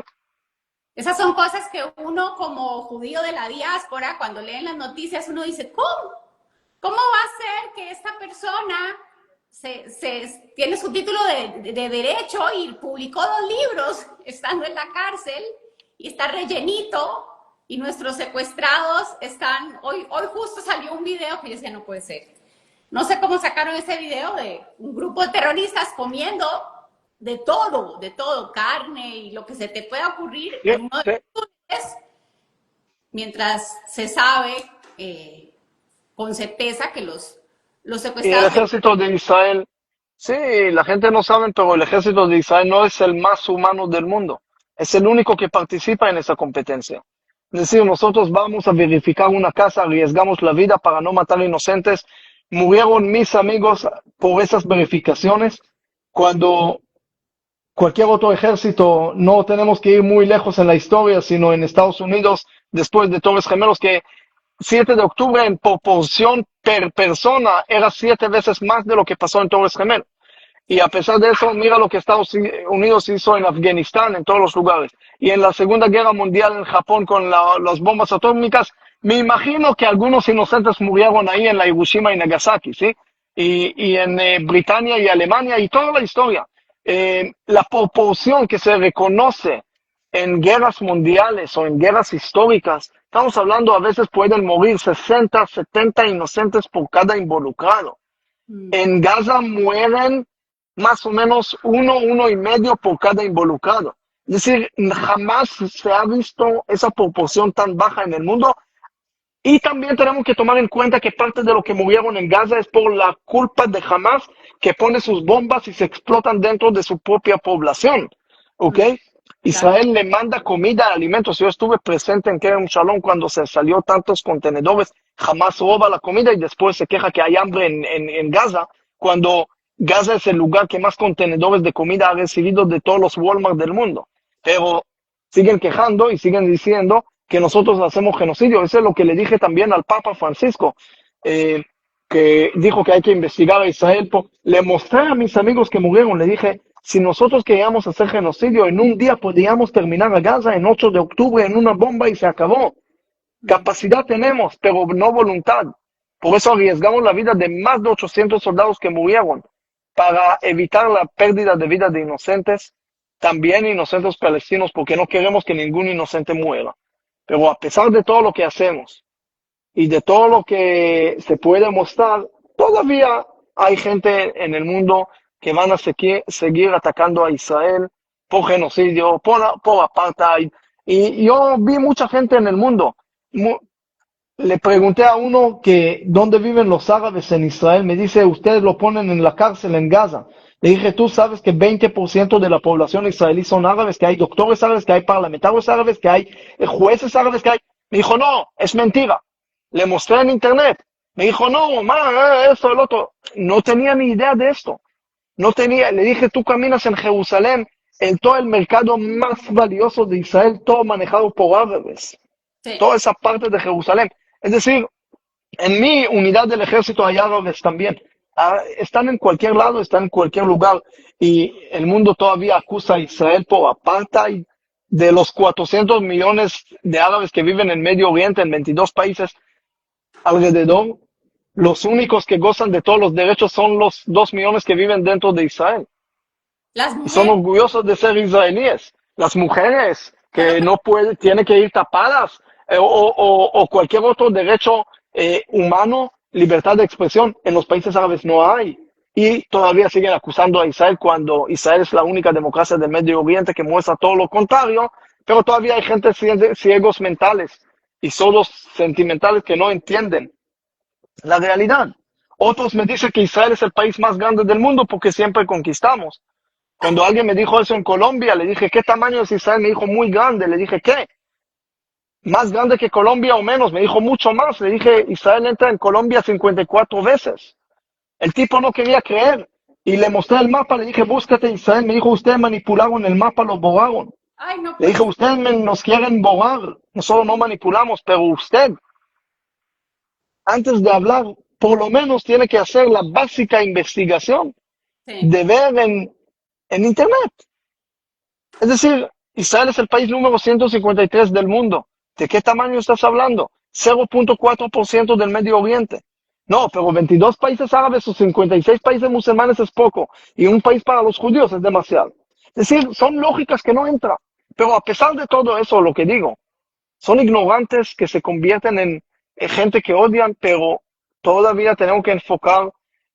Esas son cosas que uno como judío de la diáspora, cuando leen las noticias, uno dice, ¿cómo? ¿Cómo va a ser que esta persona tiene su título de derecho y publicó 2 libros estando en la cárcel y está rellenito y nuestros secuestrados están, hoy justo salió un video que yo decía, no puede ser. No sé cómo sacaron ese video de un grupo de terroristas comiendo de todo, carne y lo que se te pueda ocurrir Sí, en uno de sí. los túneles, mientras se sabe con certeza que los Y el secuestrados que... ejército de Israel, sí, la gente no sabe, pero el ejército de Israel no es el más humano del mundo. Es el único que participa en esa competencia. Es decir, nosotros vamos a verificar una casa, arriesgamos la vida para no matar inocentes. Murieron mis amigos por esas verificaciones. Cuando cualquier otro ejército, no tenemos que ir muy lejos en la historia, sino en Estados Unidos, después de Torres Gemelos, que 7 de octubre en proporción per persona era 7 veces más de lo que pasó en Torres Gemelos. Y a pesar de eso, mira lo que Estados Unidos hizo en Afganistán, en todos los lugares. Y en la Segunda Guerra Mundial en Japón con las bombas atómicas, me imagino que algunos inocentes murieron ahí en la Hiroshima y Nagasaki, ¿sí? Y en Britania y Alemania y toda la historia. La proporción que se reconoce en guerras mundiales o en guerras históricas, estamos hablando, a veces pueden morir 60, 70 inocentes por cada involucrado. En Gaza mueren más o menos uno y medio por cada involucrado. Es decir, jamás se ha visto esa proporción tan baja en el mundo. Y también tenemos que tomar en cuenta que parte de lo que murieron en Gaza es por la culpa de Hamas, que pone sus bombas y se explotan dentro de su propia población. ¿Ok? Claro. Israel le manda comida, alimentos. Yo estuve presente en Kerem Shalom cuando se salió tantos contenedores. Hamas roba la comida y después se queja que hay hambre en Gaza, cuando Gaza es el lugar que más contenedores de comida ha recibido de todos los Walmart del mundo. Pero siguen quejando y siguen diciendo que nosotros hacemos genocidio. Eso es lo que le dije también al Papa Francisco, que dijo que hay que investigar a Israel. Le mostré a mis amigos que murieron, le dije, si nosotros queríamos hacer genocidio, en un día podíamos terminar a Gaza en 8 de octubre en una bomba y se acabó. Capacidad tenemos, pero no voluntad. Por eso arriesgamos la vida de más de 800 soldados que murieron, para evitar la pérdida de vida de inocentes, también inocentes palestinos, porque no queremos que ningún inocente muera. Pero a pesar de todo lo que hacemos y de todo lo que se puede mostrar, todavía hay gente en el mundo que van a seguir atacando a Israel por genocidio, por apartheid. Y yo vi mucha gente en el mundo. Le pregunté a uno que dónde viven los árabes en Israel. Me dice, ustedes lo ponen en la cárcel en Gaza. Le dije, tú sabes que 20% de la población israelí son árabes, que hay doctores árabes, que hay parlamentarios árabes, que hay jueces árabes, que hay... Me dijo, no, es mentira. Le mostré en internet. Me dijo, no, esto, el otro. No tenía ni idea de esto. No tenía, le dije, tú caminas en Jerusalén, en todo el mercado más valioso de Israel, todo manejado por árabes. Sí. Toda esa parte de Jerusalén. Es decir, en mi unidad del ejército hay árabes también. Están en cualquier lado, están en cualquier lugar. Y el mundo todavía acusa a Israel por apartheid. De los 400 millones de árabes que viven en Medio Oriente, en 22 países alrededor, los únicos que gozan de todos los derechos son los 2 millones que viven dentro de Israel. Las Y son mujeres, orgullosos de ser israelíes. Las mujeres solo que que no pueden, tienen que ir tapadas, o cualquier otro derecho humano, libertad de expresión, en los países árabes no hay. Y todavía siguen acusando a Israel cuando Israel es la única democracia del Medio Oriente que muestra todo lo contrario, pero todavía hay gente ciegos mentales y sordos sentimentales que no entienden la realidad. Otros me dicen que Israel es el país más grande del mundo porque siempre conquistamos. Cuando alguien me dijo eso en Colombia, le dije, ¿qué tamaño es Israel? Me dijo, muy grande. Le dije, ¿qué? ¿Más grande que Colombia o menos? Me dijo, mucho más. Le dije, Israel entra en Colombia 54 veces. El tipo no quería creer. Y le mostré el mapa, le dije, búscate Israel. Me dijo, ustedes manipularon el mapa, lo borraron. ay, no Le dije, pues, ustedes nos quieren borrar. Nosotros no manipulamos, pero usted, antes de hablar, por lo menos tiene que hacer la básica investigación sí. de ver en Internet. Es decir, Israel es el país número 153 del mundo. ¿De qué tamaño estás hablando? 0.4% del Medio Oriente. No, pero 22 países árabes o 56 países musulmanes es poco. Y un país para los judíos es demasiado. Es decir, son lógicas que no entran. Pero a pesar de todo eso, lo que digo, son ignorantes que se convierten en gente que odian, pero todavía tenemos que enfocar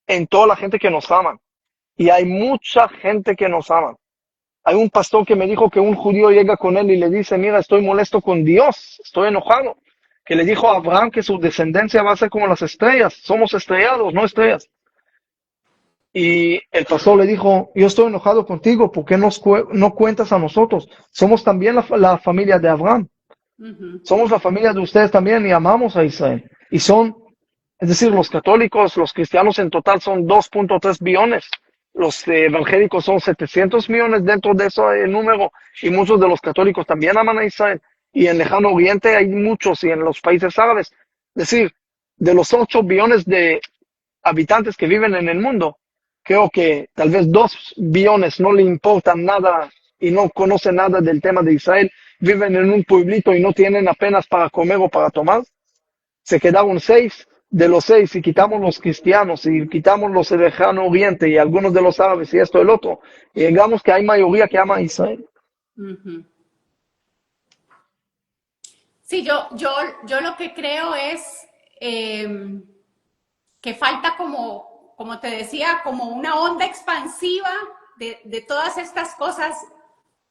en toda la gente que nos ama. Y hay mucha gente que nos ama. Hay un pastor que me dijo que un judío llega con él y le dice, mira, estoy molesto con Dios, estoy enojado. Que le dijo a Abraham que su descendencia va a ser como las estrellas, somos estrellados, no estrellas. Y el pastor le dijo, yo estoy enojado contigo, ¿por qué no cuentas a nosotros? Somos también la familia de Abraham, Ujú. somos la familia de ustedes también y amamos a Israel. Y son, es decir, los católicos, los cristianos en total son 2.3 billones. Los evangélicos son 700 millones dentro de ese número y muchos de los católicos también aman a Israel. Y en Lejano Oriente hay muchos y en los países árabes. Es decir, de los 8 billones de habitantes que viven en el mundo, creo que tal vez 2 billones no le importan nada y no conocen nada del tema de Israel. Viven en un pueblito y no tienen apenas para comer o para tomar. Se quedaron 6. De los 6, si quitamos los cristianos, y quitamos los de Lejano Oriente y algunos de los árabes y esto y el otro, y digamos que hay mayoría que ama a Israel. Ujú. Sí, yo lo que creo es eh, que falta como te decía, como una onda expansiva de todas estas cosas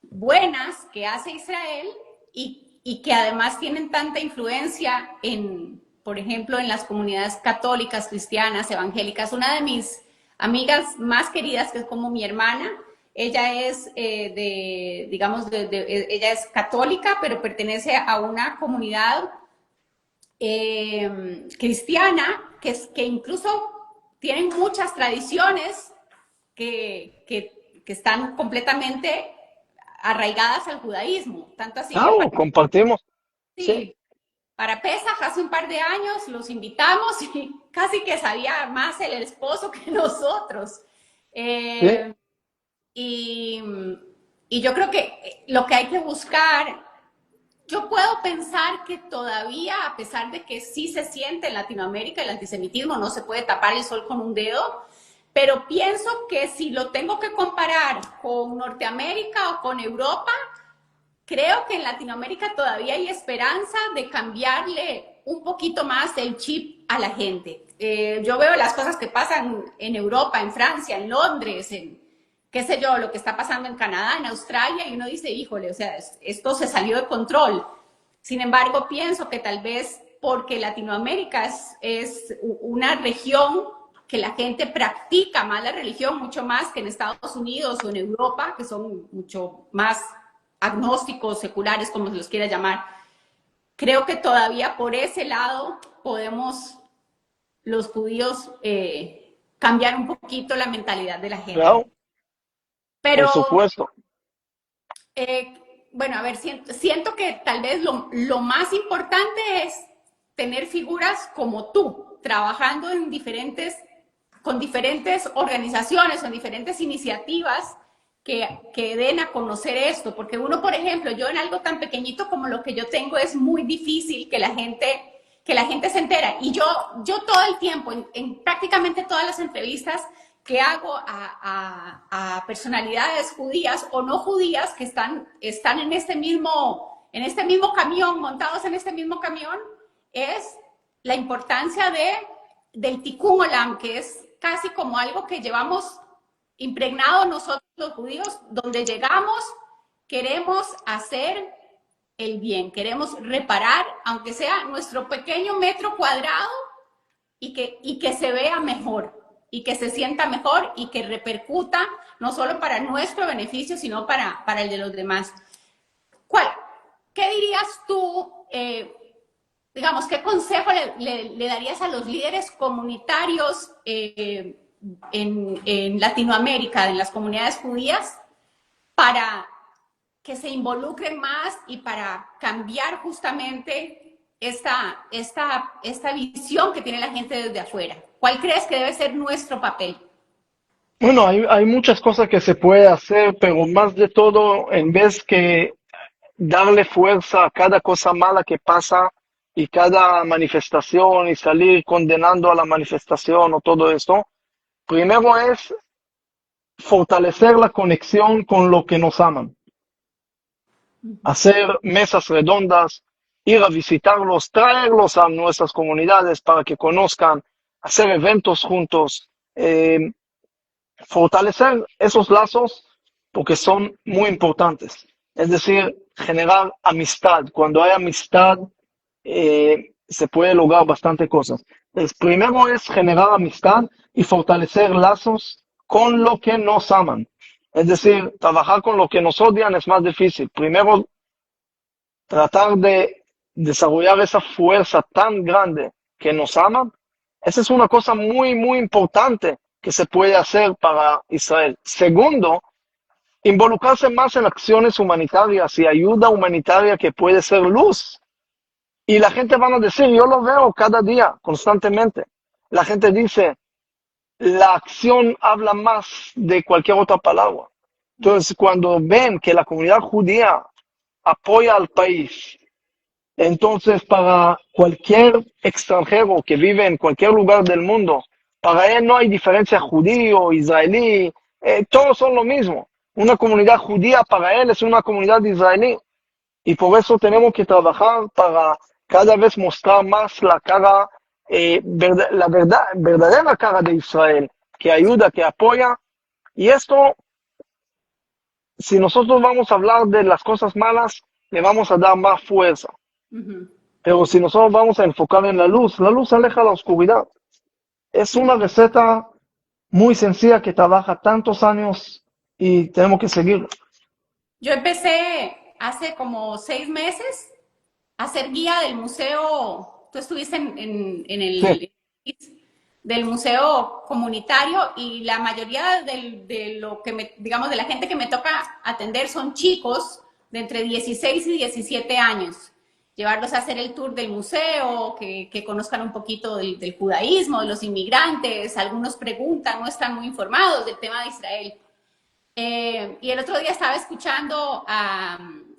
buenas que hace Israel y que además tienen tanta influencia en, por ejemplo, en las comunidades católicas, cristianas, evangélicas. Una de mis amigas más queridas, que es como mi hermana, ella es digamos, ella es católica, pero pertenece a una comunidad cristiana que incluso tienen muchas tradiciones que están completamente arraigadas al judaísmo. Tanto así que Claro, compartimos. Sí, sí, para Pesaj hace un par de años los invitamos y casi que sabía más el esposo que nosotros. sí. Eh, y, y yo creo que lo que hay que buscar, yo puedo pensar que todavía, a pesar de que sí se siente en Latinoamérica el antisemitismo, no se puede tapar el sol con un dedo, pero pienso que si lo tengo que comparar con Norteamérica o con Europa, creo que en Latinoamérica todavía hay esperanza de cambiarle un poquito más el chip a la gente. Yo veo las cosas que pasan en Europa, en Francia, en Londres, en qué sé yo, lo que está pasando en Canadá, en Australia, y uno dice, híjole, o sea, esto se salió de control. Sin embargo, pienso que tal vez porque Latinoamérica es una región que la gente practica más la religión, mucho más que en Estados Unidos o en Europa, que son mucho más agnósticos, seculares, como se los quiera llamar. creo que todavía por ese lado podemos los judíos cambiar un poquito la mentalidad de la gente. Claro, por Pero supuesto. bueno, a ver, siento que tal vez lo más importante es tener figuras como tú, trabajando con diferentes organizaciones, en diferentes iniciativas que den a conocer esto. Porque uno, por ejemplo, yo en algo tan pequeñito como lo que yo tengo es muy difícil que la gente se entera. Y yo todo el tiempo, en prácticamente todas las entrevistas que hago a personalidades judías o no judías que están en este mismo camión, montados en este mismo camión, es la importancia del tikkun olam, que es casi como algo que llevamos impregnado nosotros los judíos, donde llegamos, queremos hacer el bien, queremos reparar, aunque sea nuestro pequeño metro cuadrado, y que se vea mejor, y que se sienta mejor, y que repercuta no solo para nuestro beneficio, sino para el de los demás. ¿Qué dirías tú, digamos, qué consejo le darías a los líderes comunitarios en Latinoamérica, en las comunidades judías, para que se involucren más y para cambiar justamente esta visión que tiene la gente desde afuera? ¿Cuál crees que debe ser nuestro papel? Bueno, hay muchas cosas que se puede hacer, pero más de todo, en vez que darle fuerza a cada cosa mala que pasa y cada manifestación y salir condenando a la manifestación o todo esto, primero es fortalecer la conexión con lo que nos aman, hacer mesas redondas, ir a visitarlos, traerlos a nuestras comunidades para que conozcan, hacer eventos juntos, fortalecer esos lazos porque son muy importantes. Es decir, generar amistad. Cuando hay amistad, se puede lograr bastante cosas. Entonces, primero es generar amistad y fortalecer lazos con lo que nos aman. Es decir, trabajar con lo que nos odian es más difícil. Primero, tratar de desarrollar esa fuerza tan grande que nos aman. Esa es una cosa muy, muy importante que se puede hacer para Israel. Segundo, involucrarse más en acciones humanitarias y ayuda humanitaria que puede ser luz. Y la gente van a decir, yo lo veo cada día, constantemente. La gente dice, la acción habla más de cualquier otra palabra. Entonces, cuando ven que la comunidad judía apoya al país, entonces para cualquier extranjero que vive en cualquier lugar del mundo, para él no hay diferencia judío, israelí, todos son lo mismo. Una comunidad judía para él es una comunidad israelí. Y por eso tenemos que trabajar para cada vez mostrar más la cara, verdadera cara de Israel, que ayuda, que apoya. Y esto, si nosotros vamos a hablar de las cosas malas, le vamos a dar más fuerza. Uh-huh. Pero si nosotros vamos a enfocar en la luz aleja la oscuridad. Es una receta muy sencilla que trabaja tantos años y tenemos que seguir. Yo empecé hace como 6 meses a ser guía del museo. Tú estuviste en Sí, el del museo comunitario, y la mayoría de lo que digamos, de la gente que me toca atender son chicos de entre 16 y 17 años. Llevarlos a hacer el tour del museo, que conozcan un poquito del judaísmo, de los inmigrantes. Algunos preguntan, no están muy informados del tema de Israel. Y el otro día estaba escuchando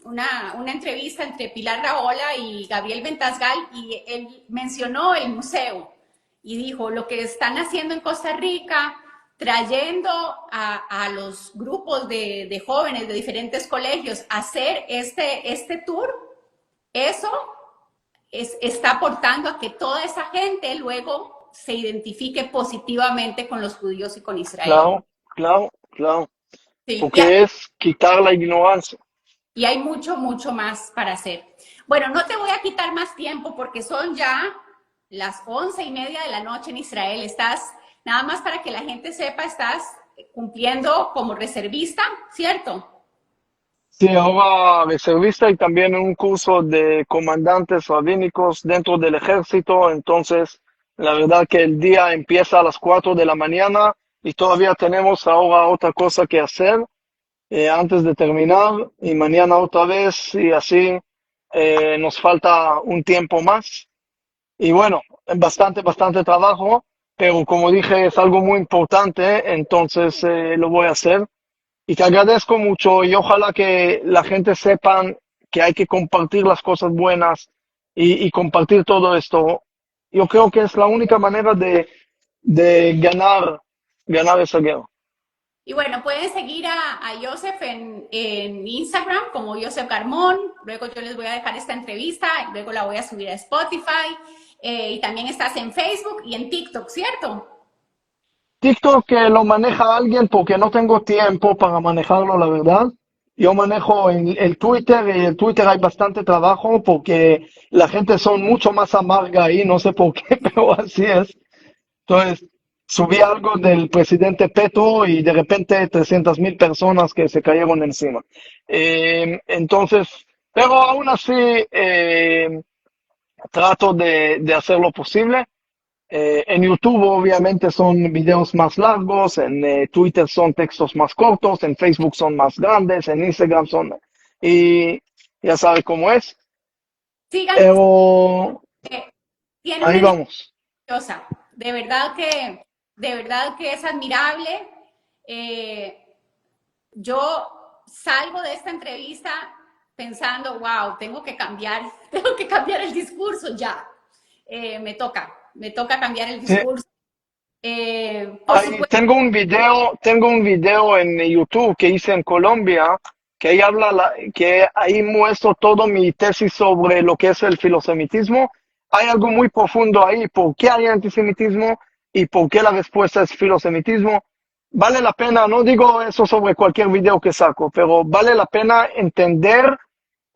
una entrevista entre Pilar Rahola y Gabriel Ventasgal, y él mencionó el museo y dijo lo que están haciendo en Costa Rica, trayendo a los grupos de jóvenes de diferentes colegios a hacer este tour. Eso está aportando a que toda esa gente luego se identifique positivamente con los judíos y con Israel. claro, claro, claro. Sí, Porque es quitar la ignorancia. y hay mucho, mucho más para hacer. Bueno, no te voy a quitar más tiempo porque son ya las 11:30 de la noche en Israel. Estás, nada más para que la gente sepa, estás cumpliendo como reservista, ¿cierto? Sí, ahora reservista y también un curso de comandantes rabínicos dentro del ejército. Entonces, la verdad que el día empieza a las 4 de la mañana y todavía tenemos ahora otra cosa que hacer antes de terminar y mañana otra vez y así nos falta un tiempo más. Y bueno, bastante trabajo, pero como dije es algo muy importante, entonces lo voy a hacer. Y te agradezco mucho y ojalá que la gente sepan que hay que compartir las cosas buenas y compartir todo esto. Yo creo que es la única manera de ganar esa guerra. Y bueno, pueden seguir a Joseph en Instagram como Joseph Garmón. Luego yo les voy a dejar esta entrevista, y luego la voy a subir a Spotify. Y también estás en Facebook y en TikTok, ¿cierto? TikTok que lo maneja alguien porque no tengo tiempo para manejarlo, la verdad. Yo manejo el Twitter y el Twitter hay bastante trabajo porque la gente son mucho más amarga ahí, no sé por qué, pero así es. Entonces, subí algo del presidente Petro y de repente 300.000 personas que se cayeron encima. Entonces, pero aún así trato de hacer lo posible. En YouTube obviamente son videos más largos, en Twitter son textos más cortos, en Facebook son más grandes, en Instagram son... Y ya sabe cómo es. Sigan, Pero tiene una ahí energía vamos. maravillosa. De verdad que es admirable. Eh, yo salgo de esta entrevista pensando, wow, tengo que cambiar el discurso ya. Me toca cambiar el Sí, discurso. Por supuesto, tengo un video en YouTube que hice en Colombia, que ahí que ahí muestro todo mi tesis sobre lo que es el filosemitismo. Hay algo muy profundo ahí, por qué hay antisemitismo y por qué la respuesta es filosemitismo. Vale la pena, no digo eso sobre cualquier video que saco, pero vale la pena entender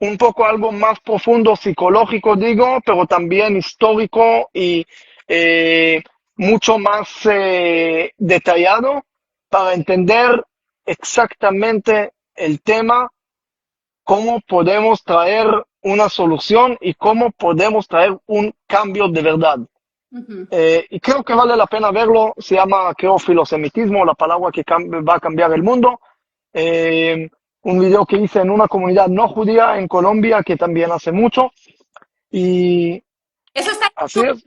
un poco algo más profundo, psicológico, digo, pero también histórico y eh, mucho más detallado para entender exactamente el tema, cómo podemos traer una solución y cómo podemos traer un cambio de verdad. uh-huh. Y creo que vale la pena verlo, se llama, creo, filosemitismo, la palabra que va a cambiar el mundo. Eh, un video que hice en una comunidad no judía en Colombia que también hace mucho. Y Eso está así es.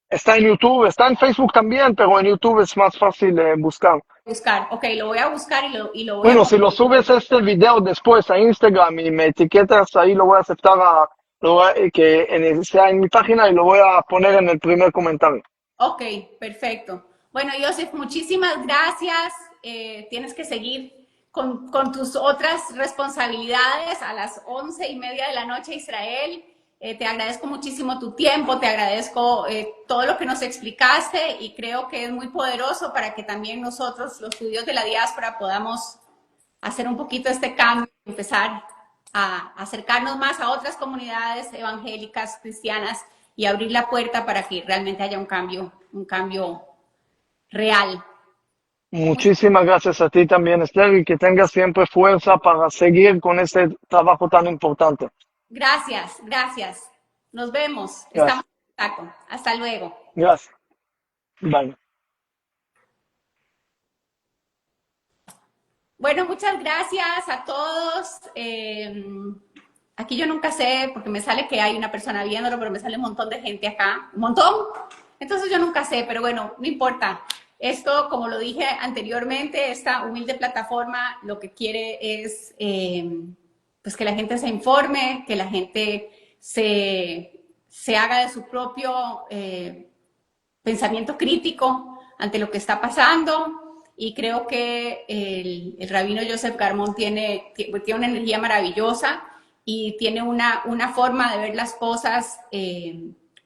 Está en YouTube, está en Facebook también, pero en YouTube es más fácil buscar. en buscar. Ok, lo voy a buscar y lo voy a Bueno, poner. si lo subes este video después a Instagram y me etiquetas, ahí lo voy a aceptar sea en mi página y lo voy a poner en el primer comentario. Ok, perfecto. Bueno, Joseph, muchísimas gracias. Tienes que seguir con tus otras responsabilidades a las 11:30 de la noche, Israel. Te agradezco muchísimo tu tiempo, te agradezco todo lo que nos explicaste y creo que es muy poderoso para que también nosotros, los judíos de la diáspora, podamos hacer un poquito este cambio, empezar a acercarnos más a otras comunidades evangélicas, cristianas y abrir la puerta para que realmente haya un cambio real. Muchísimas gracias a ti también, Esther, y que tengas siempre fuerza para seguir con este trabajo tan importante. Gracias, gracias. Nos vemos. Estamos Gracias. en contacto. Hasta luego. Gracias. Bye. Bueno, muchas gracias a todos. Aquí yo nunca sé, porque me sale que hay una persona viéndolo, pero me sale un montón de gente acá. Un montón. Entonces yo nunca sé, pero bueno, no importa. Esto, como lo dije anteriormente, esta humilde plataforma lo que quiere es pues que la gente se informe, que la gente se haga de su propio pensamiento crítico ante lo que está pasando. Y creo que el rabino Joseph Garmón tiene una energía maravillosa y tiene una forma de ver las cosas,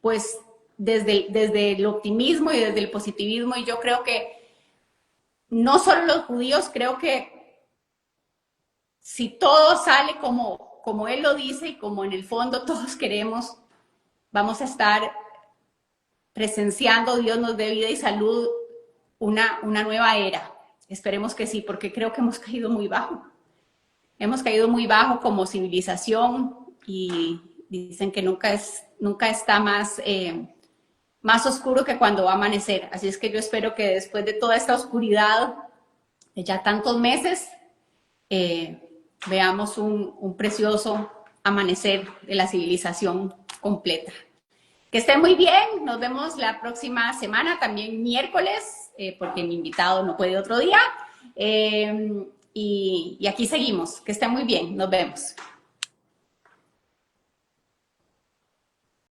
pues desde el optimismo y desde el positivismo. Y yo creo que no solo los judíos, creo que si todo sale como él lo dice y como en el fondo todos queremos, vamos a estar presenciando, Dios nos dé vida y salud, una nueva era. Esperemos que sí, porque creo que hemos caído muy bajo. hemos caído muy bajo como civilización y dicen que nunca está más oscuro que cuando va a amanecer. Así es que yo espero que después de toda esta oscuridad de ya tantos meses, veamos un precioso amanecer de la civilización completa. Que estén muy bien, nos vemos la próxima semana, también miércoles, porque mi invitado no puede otro día. Y aquí seguimos, que estén muy bien, nos vemos.